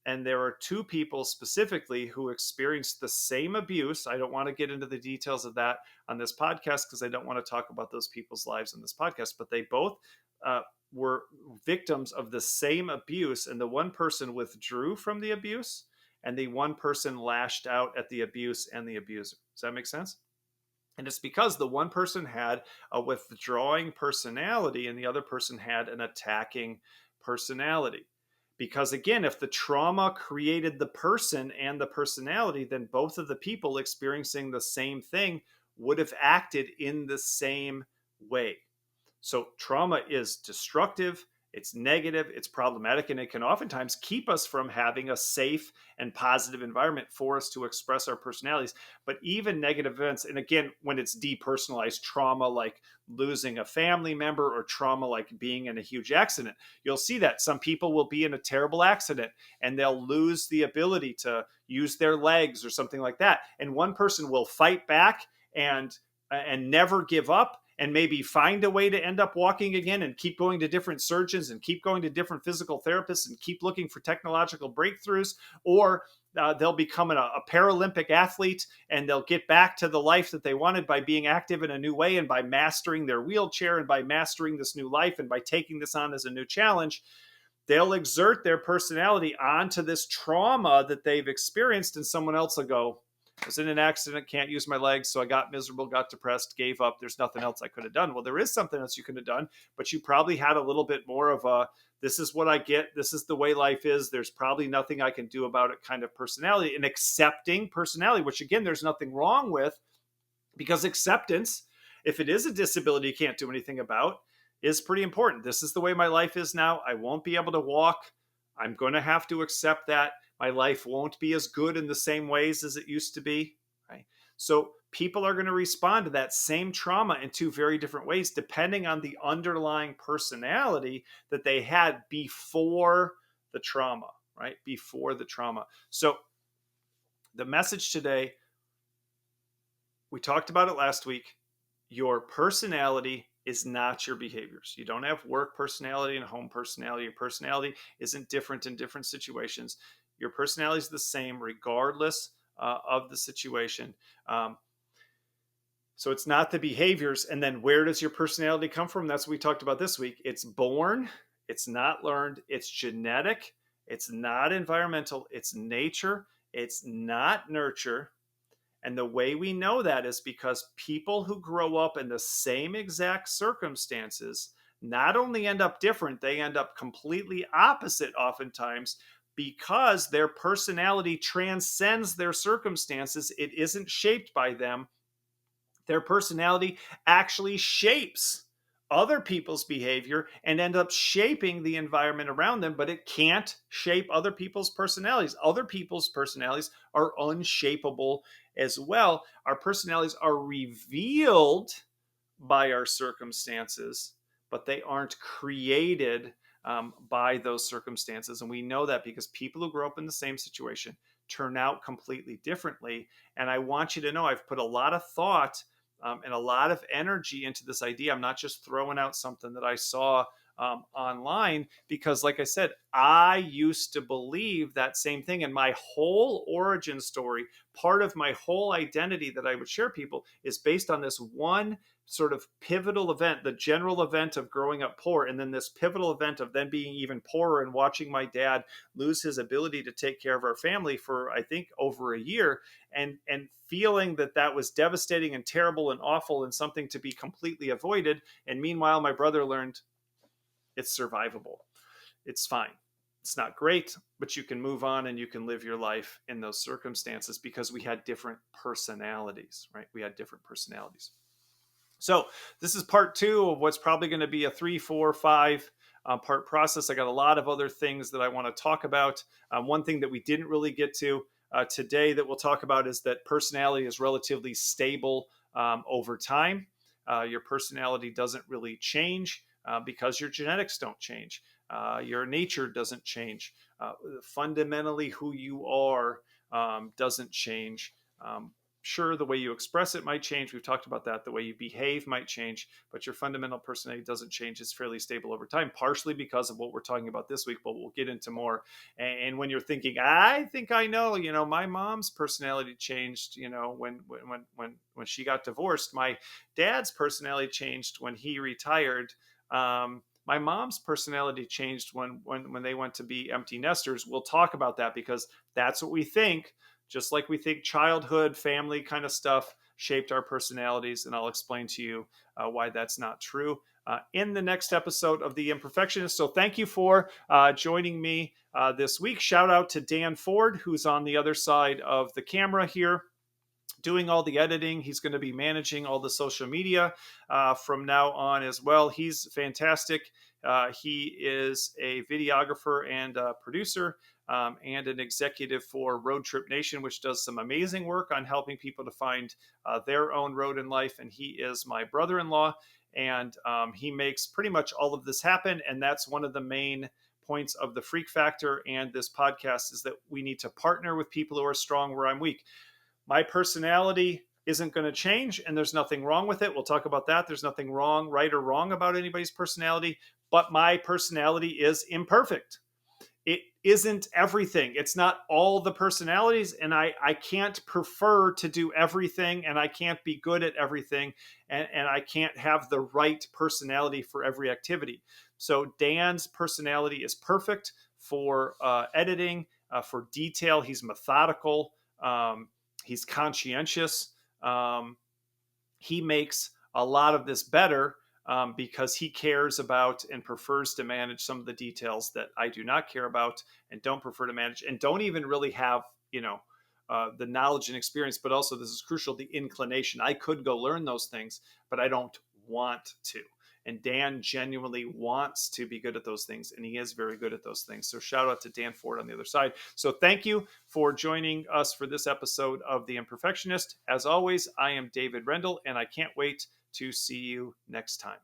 And there are two people specifically who experienced the same abuse. I don't want to get into the details of that on this podcast because I don't want to talk about those people's lives in this podcast, but they both were victims of the same abuse. And the one person withdrew from the abuse, and the one person lashed out at the abuse and the abuser. Does that make sense? And it's because the one person had a withdrawing personality and the other person had an attacking personality. Because again, if the trauma created the person and the personality, then both of the people experiencing the same thing would have acted in the same way. So trauma is destructive, it's negative, it's problematic, and it can oftentimes keep us from having a safe and positive environment for us to express our personalities. But even negative events, and again, when it's depersonalized trauma, like losing a family member, or trauma like being in a huge accident, you'll see that some people will be in a terrible accident and they'll lose the ability to use their legs or something like that. And one person will fight back and never give up, and maybe find a way to end up walking again and keep going to different surgeons and keep going to different physical therapists and keep looking for technological breakthroughs. Or they'll become a Paralympic athlete and they'll get back to the life that they wanted by being active in a new way and by mastering their wheelchair and by mastering this new life and by taking this on as a new challenge. They'll exert their personality onto this trauma that they've experienced, and someone else will go, I was in an accident, can't use my legs, so I got miserable, got depressed, gave up. There's nothing else I could have done. Well, there is something else you could have done, but you probably had a little bit more of a, this is what I get, this is the way life is, there's probably nothing I can do about it kind of personality, an accepting personality, which again, there's nothing wrong with, because acceptance, if it is a disability you can't do anything about, is pretty important. This is the way my life is now. I won't be able to walk. I'm going to have to accept that. My life won't be as good in the same ways as it used to be, right? So people are going to respond to that same trauma in two very different ways, depending on the underlying personality that they had before the trauma, right? Before the trauma. So the message today, we talked about it last week. Your personality is not your behaviors. You don't have work personality and home personality. Your personality isn't different in different situations. Your personality is the same regardless of the situation. So it's not the behaviors. And then where does your personality come from? That's what we talked about this week. It's born, it's not learned, it's genetic, it's not environmental, it's nature, it's not nurture. And the way we know that is because people who grow up in the same exact circumstances not only end up different, they end up completely opposite oftentimes because their personality transcends their circumstances. It isn't shaped by them. Their personality actually shapes other people's behavior and end up shaping the environment around them, but it can't shape other people's personalities. Other people's personalities are unshapable as well. Our personalities are revealed by our circumstances, but they aren't created by those circumstances. And we know that because people who grow up in the same situation turn out completely differently. And I want you to know I've put a lot of thought and a lot of energy into this idea. I'm not just throwing out something that I saw online because, like I said, I used to believe that same thing. And my whole origin story, part of my whole identity that I would share people, is based on this one sort of pivotal event, the general event of growing up poor, and then this pivotal event of then being even poorer and watching my dad lose his ability to take care of our family for, I think, over a year, and feeling that that was devastating and terrible and awful and something to be completely avoided. And meanwhile, my brother learned it's survivable. It's fine. It's not great, but you can move on and you can live your life in those circumstances because we had different personalities, right? We had different personalities. So this is part 2 of what's probably going to be a 3, 4, 5 part process. I got a lot of other things that I want to talk about. One thing that we didn't really get to today that we'll talk about is that personality is relatively stable over time. Your personality doesn't really change because your genetics don't change. Your nature doesn't change. Fundamentally, who you are doesn't change. Sure, the way you express it might change. We've talked about that. The way you behave might change, but your fundamental personality doesn't change. It's fairly stable over time, partially because of what we're talking about this week, but we'll get into more. And when you're thinking, I think I know, my mom's personality changed, when she got divorced. My dad's personality changed when he retired. My mom's personality changed when they went to be empty nesters. We'll talk about that because that's what we think. Just like we think childhood, family kind of stuff shaped our personalities. And I'll explain to you why that's not true in the next episode of The Imperfectionist. So thank you for joining me this week. Shout out to Dan Ford, who's on the other side of the camera here, doing all the editing. He's going to be managing all the social media from now on as well. He's fantastic. He is a videographer and a producer and an executive for Road Trip Nation, which does some amazing work on helping people to find their own road in life. And he is my brother-in-law, and he makes pretty much all of this happen. And that's one of the main points of the Freak Factor and this podcast, is that we need to partner with people who are strong where I'm weak. My personality isn't going to change, and there's nothing wrong with it. We'll talk about that. There's nothing wrong, right or wrong about anybody's personality, but my personality is imperfect. It isn't everything. It's not all the personalities, and I can't prefer to do everything, and I can't be good at everything, and I can't have the right personality for every activity. So Dan's personality is perfect for editing, for detail. He's methodical. He's conscientious. He makes a lot of this better because he cares about and prefers to manage some of the details that I do not care about and don't prefer to manage and don't even really have, the knowledge and experience, but also, this is crucial, the inclination. I could go learn those things, but I don't want to. And Dan genuinely wants to be good at those things, and he is very good at those things. So shout out to Dan Ford on the other side. So thank you for joining us for this episode of The Imperfectionist. As always, I am David Rendall, and I can't wait to see you next time.